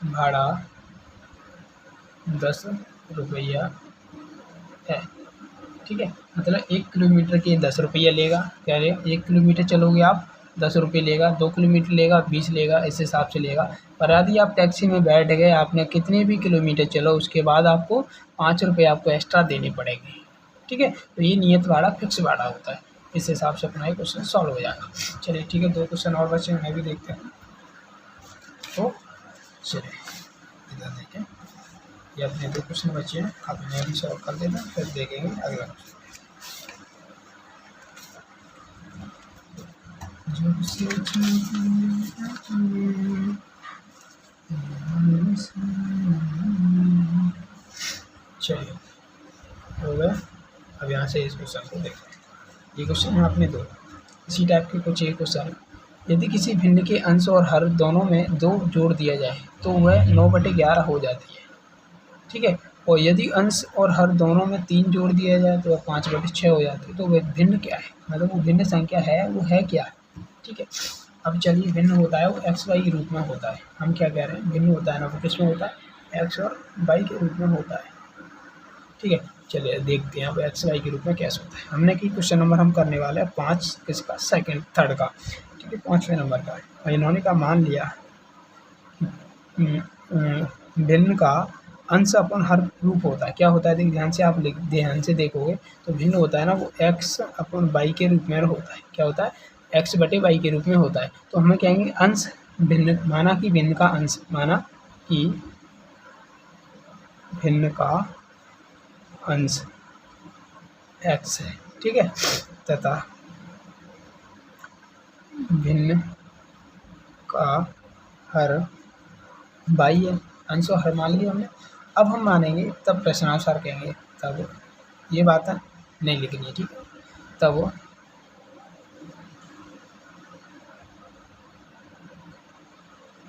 भाड़ा 10 रुपया है। ठीक है, मतलब 1 किलोमीटर के 10 रुपया लेगा। कह रहे 1 किलोमीटर चलोगे आप 10 रुपये लेगा, 2 किलोमीटर लेगा 20 लेगा, इस हिसाब से लेगा। पर यदि आप टैक्सी में बैठ गए, आपने कितने भी किलोमीटर चलो उसके बाद आपको 5 रुपये आपको एक्स्ट्रा देने पड़ेंगे। ठीक है, तो ये नियत भाड़ा फिक्स भाड़ा होता है। इस हिसाब से अपना ये क्वेश्चन सॉल्व हो जाएगा। चलिए ठीक है, 2 क्वेश्चन और बचे उन्हें भी देखते हैं। तो चलिए इधर देखें, ये अपने 2 क्वेश्चन बचे हैं, आप इन्हें भी सॉल्व कर देना, फिर देखेंगे अगला क्वेश्चन। चलिए हो गया। अब यहाँ से इस क्वेश्चन को देखते हैं। ये क्वेश्चन है अपने 2, इसी टाइप के कुछ एक क्वेश्चन। यदि किसी भिन्न के अंश और हर दोनों में 2 जोड़ दिया जाए तो वह 9/11 हो जाती है। ठीक है, और यदि अंश और हर दोनों में 3 जोड़ दिया जाए तो वह 5/6 हो जाती है। तो वह भिन्न क्या है, मतलब वो भिन्न संख्या है, वो है क्या। ठीक है, अब चलिए भिन्न होता है वो x y के रूप में होता है। हम क्या कह रहे हैं, भिन्न होता है ना, वो किस में होता है, x और y के रूप में होता है। ठीक है, चलिए देखते हैं अब x y के रूप में कैसे होता है। हमने कि क्वेश्चन नंबर हम करने वाले हैं 5 किसका, थर्ड का। ठीक है, 5वें नंबर का है। और इन्होंने का मान लिया भिन्न का अंश अपन हर रूप होता है। क्या होता है, देखिए ध्यान से आप ध्यान से देखोगे तो भिन्न होता है ना वो x अपन y के रूप में होता है। क्या होता है, x/y के रूप में होता है। तो हमें कहेंगे अंश भिन्न, माना कि भिन्न का अंश, माना कि भिन्न का अंश x है। ठीक है, तथा भिन्न का हर y है। अंश और हर मान लिया हमने। अब हम मानेंगे तब प्रश्नानुसार कहेंगे, तब ये बात नहीं लिखनी है। ठीक है, तब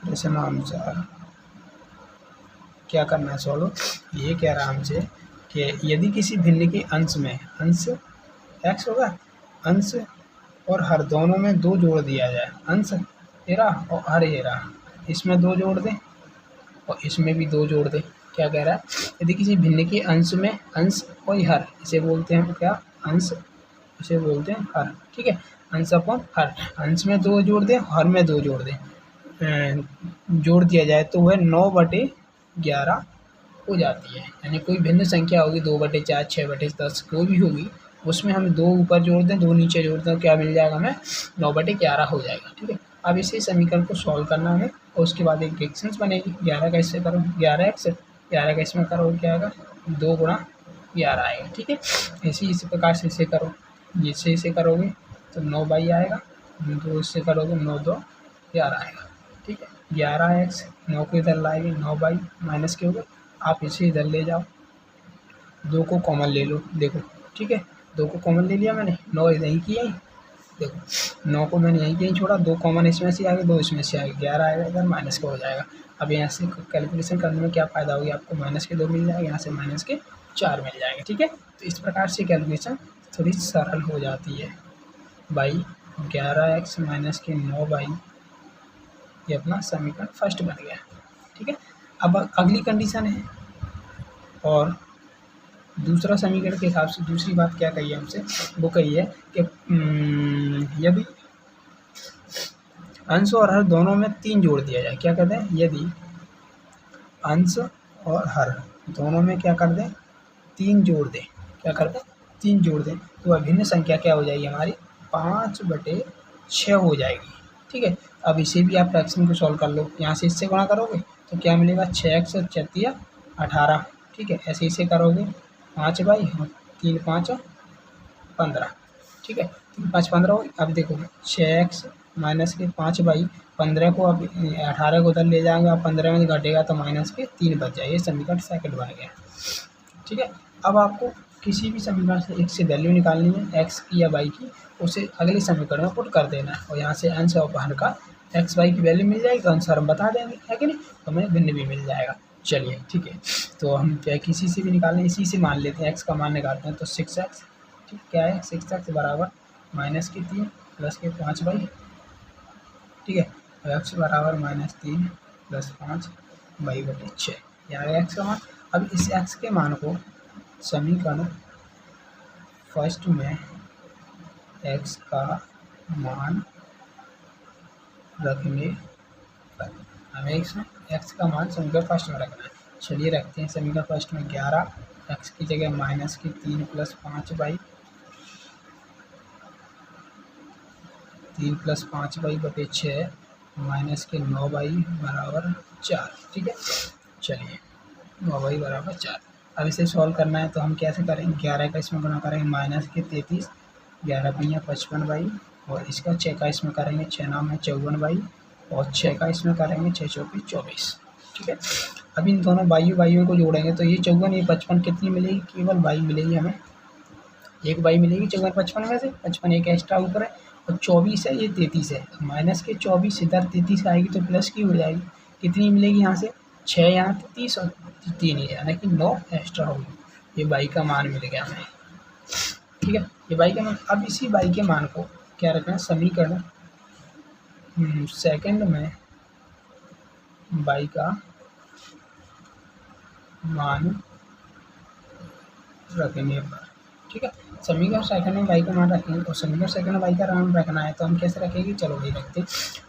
प्रश्नानुसार क्या करना है सॉल्व। ये कह रहा हमसे कि यदि किसी भिन्न के अंश में, अंश x होगा, अंश और हर दोनों में 2 जोड़ दिया जाए, अंश ये रहा और हर ये रहा, इसमें 2 जोड़ दें और इसमें भी 2 जोड़ दें। क्या कह रहा है, यदि किसी भिन्न के अंश में, अंश और हर, इसे बोलते हैं क्या, अंश, इसे बोलते हैं हर। ठीक है, अंश अपॉन हर, अंश में 2 जोड़ दें, हर में 2 जोड़ दें, जोड़ दिया जाए तो वह 9/11 हो जाती है। यानी कोई भिन्न संख्या होगी 2/4, 6/10 कोई भी होगी, उसमें हम 2 ऊपर जोड़ दें 2 नीचे जोड़ दें, क्या मिल जाएगा हमें, 9/11 हो जाएगा। ठीक है, अब इसी समीकरण को सॉल्व करना है और उसके बाद एक रिएक्शंस बनेगी। 11 का इससे करो 11x, 11 का इसमें करो क्या आएगा, 2 × 11 आएगा। ठीक है, इसी प्रकार से इसे करो, जिससे इसे करोगे तो 9/2 आएगा, 2 इससे करोगे 9×2 11 आएगा। ठीक है, 11x, 9 को इधर लाएंगे, 9/2 माइनस के हो गए। आप इसे इधर ले जाओ, 2 को कॉमन ले लो, देखो। ठीक है, 2 को कॉमन ले लिया मैंने, 9 इधर ही की यहीं, देखो 9 को मैंने यहीं कहीं छोड़ा, 2 कॉमन इसमें से आ गए, 2 इसमें से आ गए, 11 आएगा इधर, माइनस का हो जाएगा। अब यहाँ से कैलकुलेशन करने में क्या फ़ायदा होगी, आपको -2 मिल जाएगा, यहाँ से -4 मिल जाएगा। ठीक है, तो इस प्रकार से कैलकुलेशन थोड़ी सरल हो जाती है। बाई 11x - 9/, ये अपना समीकरण फर्स्ट बन गया। ठीक है, अब अगली कंडीशन है और दूसरा समीकरण के हिसाब से दूसरी बात क्या कही है हमसे, वो कही है कि यदि अंश और हर दोनों में 3 जोड़ दिया जाए। क्या कहते हैं, यदि अंश और हर दोनों में क्या कर दें, 3 जोड़ दें। क्या कर दें, 3 जोड़ दें, तो अभिन्न संख्या क्या हो जाएगी हमारी, 5/6 हो जाएगी। ठीक है, अब इसे भी आप फ्रैक्शन को सॉल्व कर लो, यहाँ से इससे गुणा करोगे तो क्या मिलेगा, 6x 6 18। ठीक है, ऐसे इसे करोगे 5 बाई 3 5 15। ठीक है, 3 5 15 हो। अब देखो 6x माइनस के 5 बाई 15 को अब 18 को उधर ले जाएंगे, अब 15 में घटेगा तो माइनस के 3 बच जाए। ये समीकरण सेकंड बन गया। ठीक है, अब आपको किसी भी समीकरण से एक से वैल्यू निकालनी है x की या y की, उसे अगले समीकरण में पुट कर देना है और यहाँ से अंश और हर का x y की वैल्यू मिल जाएगी तो आंसर हम बता देंगे, है कि नहीं, तो हमें भिन्न भी मिल जाएगा। चलिए ठीक है, तो हम क्या किसी से भी निकालें, इसी से मान लेते हैं, x का मान निकालते हैं तो 6x। ठीक, क्या है 6x बराबर माइनस के 3 प्लस के 5 बाई। ठीक है, तो x बराबर -3 प्लस 5 बाई बटे 6, यहाँ है x का मान। अब इस x के मान को समीकरण फर्स्ट में x का मान रखने पर हमें x का मान समीकरण फर्स्ट में रखना है। चलिए रखते हैं समीकरण फर्स्ट में 11, x की जगह माइनस की 3 प्लस 5 बाई 3 प्लस 5 बाई बटे 6 माइनस के 9 बाई बराबर 4। ठीक है, चलिए 9 बाई बराबर 4। अब इसे सॉल्व करना है तो हम कैसे करेंगे, 11 का इसमें गुणा करेंगे माइनस के 33, 11 पंया 55 बाई, और इसका 6 का इसमें करेंगे 6 9 में 54 बाई, और 6 का इसमें करेंगे 6 चौकी 24। ठीक है, अब इन दोनों बाइयों को जोड़ेंगे तो ये 54 ये 55 कितनी मिलेगी, केवल बाई मिलेगी हमें, एक बाई मिलेगी 54 55 में से, 55 एक एक्स्ट्रा ऊपर है, और 24 है ये 33 है, तो माइनस के 24 इधर 33 आएगी तो प्लस की हो जाएगी, कितनी मिलेगी यहाँ से 6 यहाँ 33 और 3 यानी कि 9 एक्स्ट्रा होगी। ये बाई का मान मिल गया हमें। ठीक है, ये बाई का मान। अब इसी बाई के मान को क्या रखना है, समीकरण सेकंड में बाई का मान रखने पर। ठीक है, समीकरण सेकंड में बाई का मान रखेंगे और समीकरण सेकंड में बाई का मान रखना है तो हम कैसे रखेंगे, चलो वही रखते।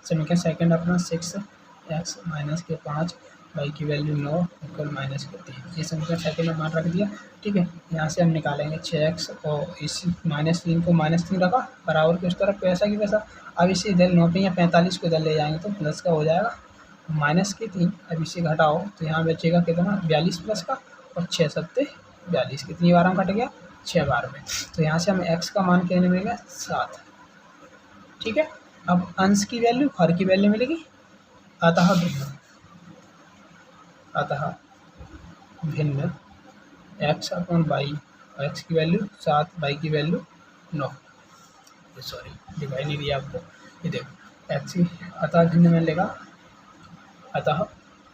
समीकरण सेकंड अपना 6x माइनस के 5 बाई की वैल्यू 9 इक्वल माइनस के 3, ये समीकरण सेकंड में मान रख दिया। ठीक है, यहाँ से हम निकालेंगे 6x और इस -3 को -3 रखा बराबर के उस तरफ पैसा की पैसा। अब इसे इधर 9 पे या 45 को इधर ले जाएंगे तो प्लस का हो जाएगा माइनस के 3। अब इसे घटाओ तो यहाँ बचेगा कितना 42 प्लस का, और 6 7 42, कितनी बार हम कट गया 6 बार में, तो यहाँ से हमें x का मान कहने मिलेगा 7। ठीक है, अब अंश की वैल्यू हर की वैल्यू मिलेगी, अतः भिन्न x अपॉन बाई, x की वैल्यू 7 बाई की वैल्यू 9, सॉरी दिखाई नहीं दिया आपको, ये देखो x की, अतः भिन्न में लेगा, अतः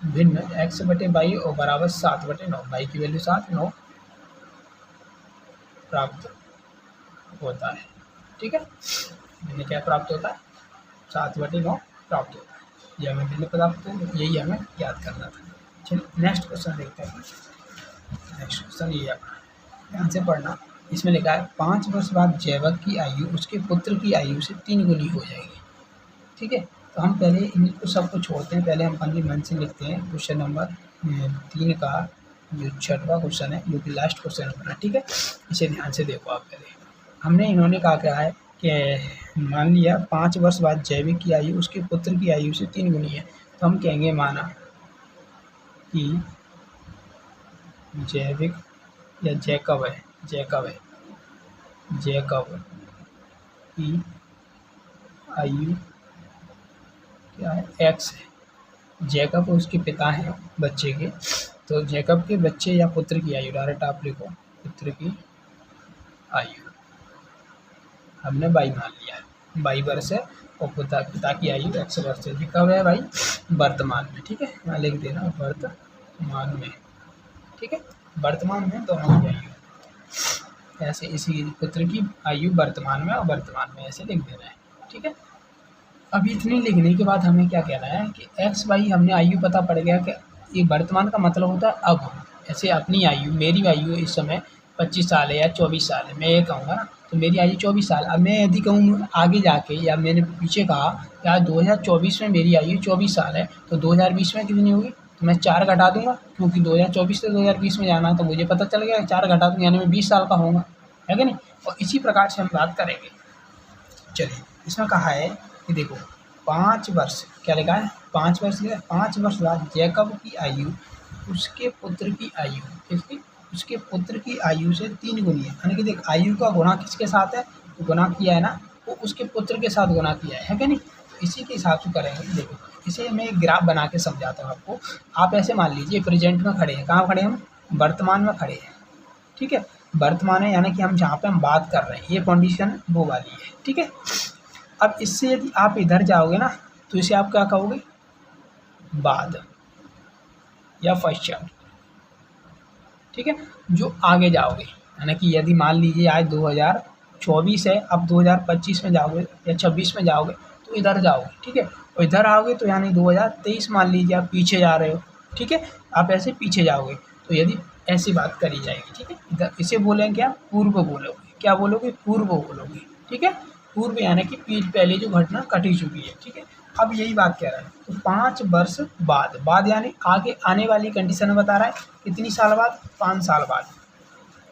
भिन्न x बटे बाई और बराबर 7 बटे 9, बाई की वैल्यू 7 9 प्राप्त होता है। ठीक है, भिन्न क्या प्राप्त होता है, 7 बटे 9 प्राप्त होता है, ये हमें भिन्न प्राप्त है, यही हमें याद करना था। चलिए नेक्स्ट क्वेश्चन देखते हैं। नेक्स्ट क्वेश्चन ये अपना ध्यान से पढ़ना, इसमें लिखा है 5 वर्ष बाद जैवक की आयु उसके पुत्र की आयु से 3 गुनी हो जाएगी। ठीक है, तो हम पहले इनको सबको छोड़ते हैं, पहले हम अपनी मन से लिखते हैं क्वेश्चन नंबर 3 का जो 6वां क्वेश्चन है, जो कि लास्ट क्वेश्चन अपना। ठीक है, इसे ध्यान से देखो आप। पहले हमने इन्होंने कहा क्या है कि मान लिया 5 वर्ष बाद जैविक की आयु उसके पुत्र की आयु से 3 गुनी है, तो हम कहेंगे माना कि जैविक या जैकब की आयु क्या है, x है। जैकब उसके पिता हैं बच्चे के, तो जैकब के बच्चे या पुत्र की आयु, डायरेक्ट आप लिखो पुत्र की आयु हमने बाई मान लिया, बाई वर्ष है, और पिता की आयु x वर्ष है। कब है भाई, वर्तमान में। ठीक है, यहाँ लिख देना वर्तमान में। ठीक है, वर्तमान में दोनों की आयु ऐसे, इसी पुत्र की आयु वर्तमान में और वर्तमान में ऐसे लिख देना है। ठीक है, अब इतनी लिखने के बाद हमें क्या कहना है कि एक्स वाई हमने आयु पता पड़ गया कि ये वर्तमान का मतलब होता है अब। ऐसे अपनी आयु, मेरी आयु इस समय 25 साल है या 24 साल है, मैं ये कहूँगा ना, तो मेरी आयु 24 साल। अब मैं यदि कहूँ आगे जाके, या मैंने पीछे कहा यार 2024 में मेरी आयु 24 साल है, तो 2020 में कितनी होगी, तो मैं 4 घटा दूंगा, क्योंकि 2024 से 2020 में जाना है, तो मुझे पता चल गया 4 घटा दूंगा, यानी मैं 20 साल का होऊंगा, है कि नहीं। और इसी प्रकार से हम बात करेंगे। चलिए, इसमें कहा है कि देखो 5 वर्ष, क्या लिखा है, 5 वर्ष लिखा है, 5 वर्ष बाद जैकब की आयु उसके पुत्र की आयु, किसकी, उसके पुत्र की आयु से 3 गुनी है। यानी कि देख, आयु का गुणा किसके साथ है, गुणा किया है ना, वो उसके पुत्र के साथ गुणा किया है कि नहीं। तो इसी के हिसाब से करेंगे। देखो, इसे मैं एक ग्राफ बना के समझाता हूँ आपको। आप ऐसे मान लीजिए प्रेजेंट में खड़े हैं, कहाँ खड़े हैं हम, वर्तमान में खड़े हैं, ठीक है। वर्तमान है यानी कि हम जहाँ पे हम बात कर रहे हैं, ये कंडीशन वो वाली है, ठीक है। अब इससे यदि आप इधर जाओगे ना, तो इसे आप क्या कहोगे, बाद या पश्चात, ठीक है। जो आगे जाओगे, यानी कि यदि मान लीजिए आज 2024 है, अब 2025 में जाओगे या 26 में जाओगे, तो इधर जाओगे, ठीक है। और इधर आओगे तो यानी 2023 मान लीजिए आप पीछे जा रहे हो, ठीक है। आप ऐसे पीछे जाओगे, तो यदि ऐसी बात करी जाएगी, ठीक है, इधर इसे बोलेंगे क्या, पूर्व बोलोगे, क्या बोलोगे, पूर्व बोलोगे, ठीक है। पूर्व यानी कि पहले जो घटना घटी चुकी है, ठीक है। अब यही बात कह रहा है, तो 5 वर्ष बाद, बाद यानी आगे आने वाली कंडीशन बता रहा है, कितनी साल बाद, 5 साल बाद।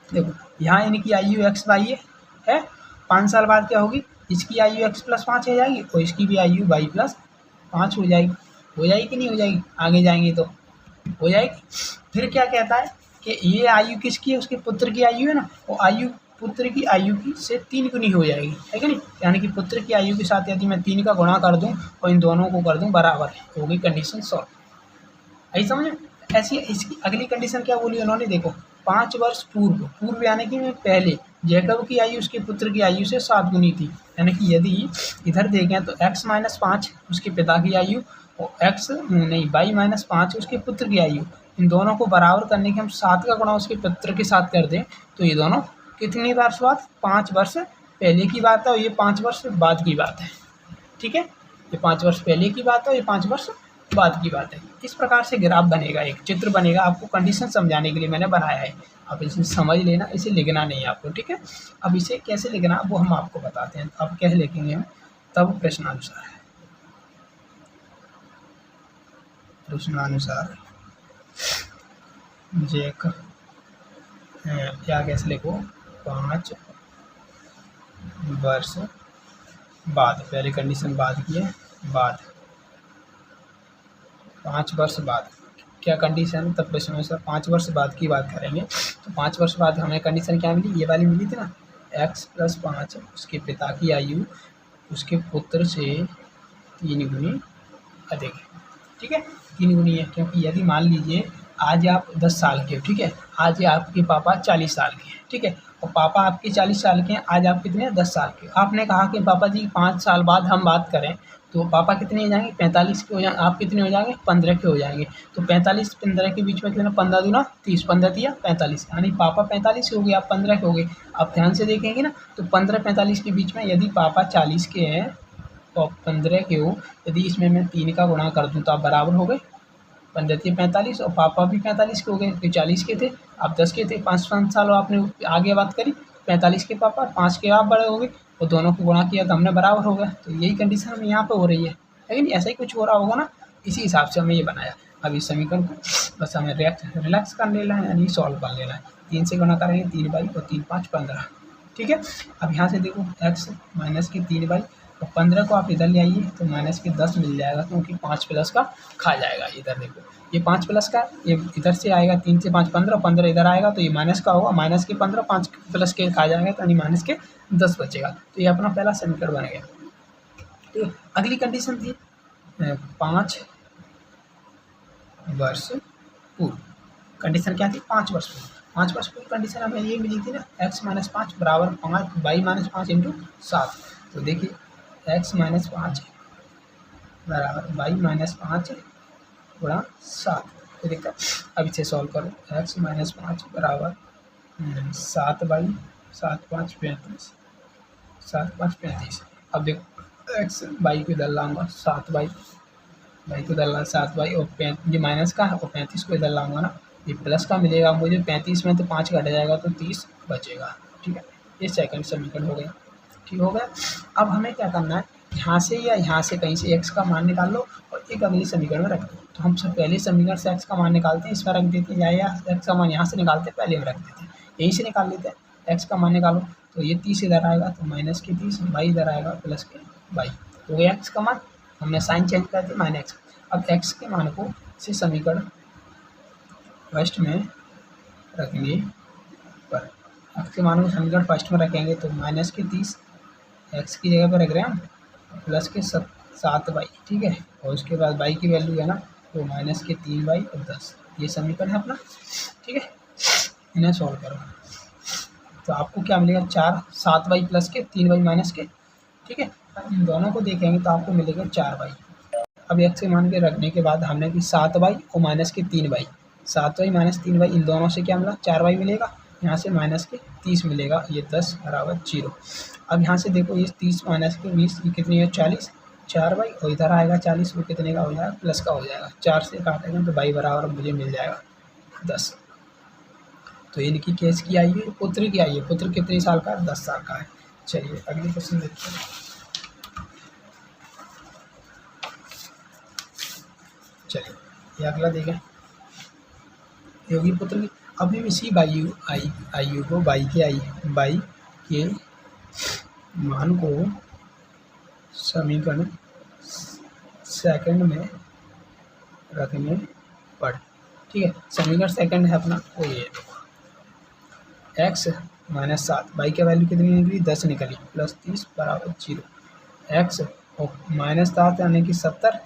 देखो यहाँ इनकी आयु एक्स वाई है, 5 साल बाद क्या होगी, इसकी आयु x+5 हो जाएगी, और इसकी भी आयु y+5 हो जाएगी। हो जाएगी कि नहीं हो जाएगी, आगे जाएंगे तो हो जाएगी। फिर क्या कहता है कि ये आयु किसकी है, उसके पुत्र की आयु है ना, वो आयु पुत्र की आयु की से 3 गुनी हो जाएगी, है कि नहीं। यानी कि पुत्र की आयु के साथ यदि मैं 3 का गुणा कर दूं और इन दोनों को कर दूं बराबर, होगी कंडीशन सॉल्व। आई समझ। ऐसी इसकी अगली कंडीशन क्या बोली उन्होंने, देखो 5 वर्ष पूर्व, पूर्व यानी कि पहले जैकब की आयु उसके पुत्र की आयु से 7 गुनी थी। यानी कि यदि इधर देखें तो x-5 उसके पिता की आयु, और y-5 उसके पुत्र की आयु, इन दोनों को बराबर करने के हम 7 का गुणा उसके पुत्र के साथ कर दें, तो ये दोनों कितनी वर्ष बाद, 5 वर्ष पहले की बात है और ये 5 वर्ष बाद की बात है, ठीक है। ये 5 वर्ष पहले की बात है और ये 5 वर्ष बाद की बात है। इस प्रकार से ग्राफ बनेगा, एक चित्र बनेगा, आपको कंडीशन समझाने के लिए मैंने बनाया है। आप इसे समझ लेना, इसे लिखना नहीं है आपको, ठीक है। अब इसे कैसे लिखना वो हम आपको बताते हैं। अब क्या लिखेंगे हम, तब प्रश्नानुसार है, प्रश्नानुसार जैकब, या कैसे लिखो, 5 वर्ष बाद, पहले कंडीशन बाद की है, बाद 5 वर्ष बाद, क्या कंडीशन, तब प्रश्न सर 5 वर्ष बाद की बात करेंगे। तो 5 वर्ष बाद हमें कंडीशन क्या मिली, ये वाली मिली थी ना, x+5 उसके पिता की आयु उसके पुत्र से 3 गुनी अधिक है, ठीक है। 3 गुनी है, क्योंकि यदि मान लीजिए आज आप 10 साल के हो, ठीक है, आज आपके पापा 40 साल के हैं, ठीक है, और पापा आपके 40 साल के हैं, आज आप कितने हैं, 10 साल के। आपने कहा कि पापा जी 5 साल बाद हम बात करें, तो पापा कितने हो जाएंगे, 45 के हो जाएंगे, आप कितने हो जाएंगे, 15 के हो जाएंगे। तो 45-15 के बीच में कितना, 15 दूना 30, 15 दिया 45, यानी पापा 45 के हो गए, आप 15 के हो गए। आप ध्यान से देखेंगे ना, तो 15-45 के बीच में यदि पापा 40 के हैं तो 15 के हो, यदि इसमें मैं 3 का गुणा कर दूँ तो आप बराबर हो गए, 15 45, और पापा भी 45 के हो गए, तो 40 के थे, आप 10 के थे, 5 साल आपने आगे बात करी, 45 के पापा, 5 के आप बड़े हो गए, और दोनों को गुणा किया तो हमने बराबर हो गया। तो यही कंडीशन हमें यहाँ पे हो रही है, लेकिन ऐसा ही कुछ हो रहा होगा ना, इसी हिसाब से हमें ये बनाया। अब इस समीकरण को बस हमें रिलैक्स कर लेना है, यानी सॉल्व कर लेना है। 3 से गुणा करेंगे 3 बाई, और 3 5 15, ठीक है। अब यहाँ से देखो x माइनस के 3 बाई, और 15 को आप इधर ले आइए तो माइनस के 10 मिल जाएगा, क्योंकि 5 प्लस का खा जाएगा। इधर देखो ये 5 प्लस का, ये इधर से आएगा, 3 से 5 15, 15 इधर आएगा तो ये माइनस का होगा, माइनस के 15, 5 प्लस के खा जाएगा, तो यानी माइनस के 10 बचेगा। तो ये अपना पहला समीकरण बन गया। तो अगली कंडीशन थी 5 वर्ष पूर्व, कंडीशन क्या थी, 5 वर्ष पूर्व। 5 वर्ष पूर्व कंडीशन हमें ये मिली थी ना, x-5 बराबर 5 y-5 इंटू 7। तो देखिए x-5 बराबर y-5 गुणा 7। तो देखा, अब इसे सॉल्व करो, x-5 बराबर 7 बाई 7 5 35, 7 5 35। अब देखो एक्स बाई को इधर लाऊंगा 7 बाई को इधर ला 7 बाई और ये माइनस का है और 35 को इधर लाऊंगा ना, ये प्लस का मिलेगा मुझे। 35 में तो 5 घट जाएगा तो 30 बचेगा। ठीक है, ये सेकंड समीकरण हो गया। ठीक हो गया। अब हमें क्या करना है, यहाँ से या यहाँ से कहीं से x का मान निकाल लो और एक अगली समीकरण में रख दो। तो हम सब पहले समीकरण से x का मान निकालते हैं, इसमें रख देते हैं, या x का मान यहाँ से निकालते हैं, पहले में रख देते हैं, यहीं से निकाल लेते हैं। x का मान निकालो तो ये 30 इधर आएगा तो माइनस के 30, बाई इधर आएगा प्लस के बाई, तो ये x का मान हमने साइन चेंज कर दिया माइनस x। अब x के मान को से समीकरण फर्स्ट में रखेंगे पर x के मान को समीकरण फर्स्ट में रखेंगे तो माइनस के 30 x की जगह पर रख रहे हैं हम, प्लस के 7 बाई। ठीक है, और उसके बाद बाई की वैल्यू है ना तो माइनस के 3 बाई और 10, ये समीकरण है अपना। ठीक है, इन्हें सॉल्व करो तो आपको क्या मिलेगा 7 बाई प्लस के 3 बाई माइनस के। ठीक है, इन दोनों को देखेंगे तो आपको मिलेगा 4 बाई। अब x के मान के रखने के बाद हमने कि 7 बाई और माइनस के 3 बाई, 7 बाई माइनस 3 बाई, इन दोनों से क्या मिला 4 बाई मिलेगा, यहाँ से माइनस के 30 मिलेगा, ये 10 बराबर 0। अब यहाँ से देखो ये 30 माइनस के 20 ये कितनी है 40, 4 बाई और इधर आएगा 40, वो कितने का हो जाएगा प्लस का हो जाएगा, 4 से काटेंगे तो बाई बराबर मुझे मिल जाएगा 10। तो इनकी केस की आई है, पुत्र की आई है, पुत्र कितने साल का है 10 साल का है। चलिए अगले क्वेश्चन देखते हैं। चलिए ये अगला देखें, योगी पुत्र की। अभी इसी आयु को बाई के मान को समीकरण सेकंड में रखने पर, ठीक है, समीकरण सेकंड है अपना वो ये देखो, x माइनस 7 बाई की वैल्यू कितनी निकली 10 निकली, प्लस 30 बराबर 0, x और माइनस 7 यानी कि 70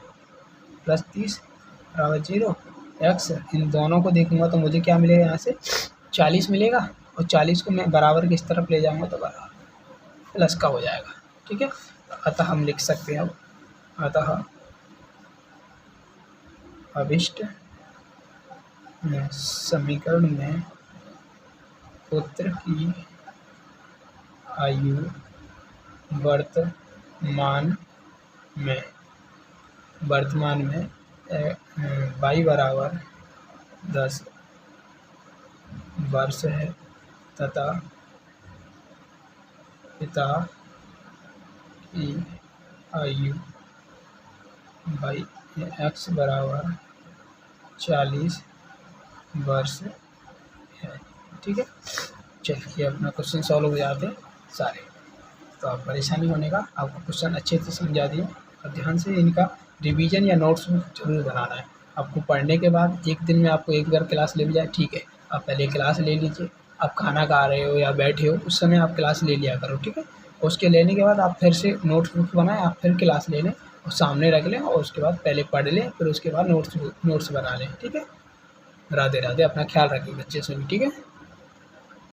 प्लस 30 बराबर 0, x इन दोनों को देखूंगा तो मुझे क्या मिलेगा यहाँ से 40 मिलेगा और 40 को मैं बराबर किस तरफ ले जाऊंगा तो बराबर प्लस का हो जाएगा। ठीक है, अतः हम लिख सकते हैं, अतः अभिष्ट समीकरण में पुत्र की आयु वर्तमान में बाई बराबर 10 वर्ष है तथा पिता की आयु बाई x बराबर 40 वर्ष है। ठीक है, चलिए अपना क्वेश्चन सॉल्व हो जाते हैं सारे। तो आप परेशानी होने का, आपको क्वेश्चन अच्छे से समझा दिए और ध्यान से इनका रिवीजन या नोट्स जरूर बनाना है। आपको पढ़ने के बाद एक दिन में आपको एक बार क्लास ले जाए, ठीक है, आप पहले क्लास ले लीजिए, आप खाना खा रहे हो या बैठे हो उस समय आप क्लास ले लिया करो। ठीक है, उसके लेने के बाद आप फिर से नोट्स बुक बनाएं, आप फिर क्लास ले लें और सामने रख लें और उसके बाद पहले पढ़ लें, फिर उसके बाद नोट्स बना लें। ठीक है, राधे राधे, अपना ख्याल रखिए बच्चे से भी। ठीक है।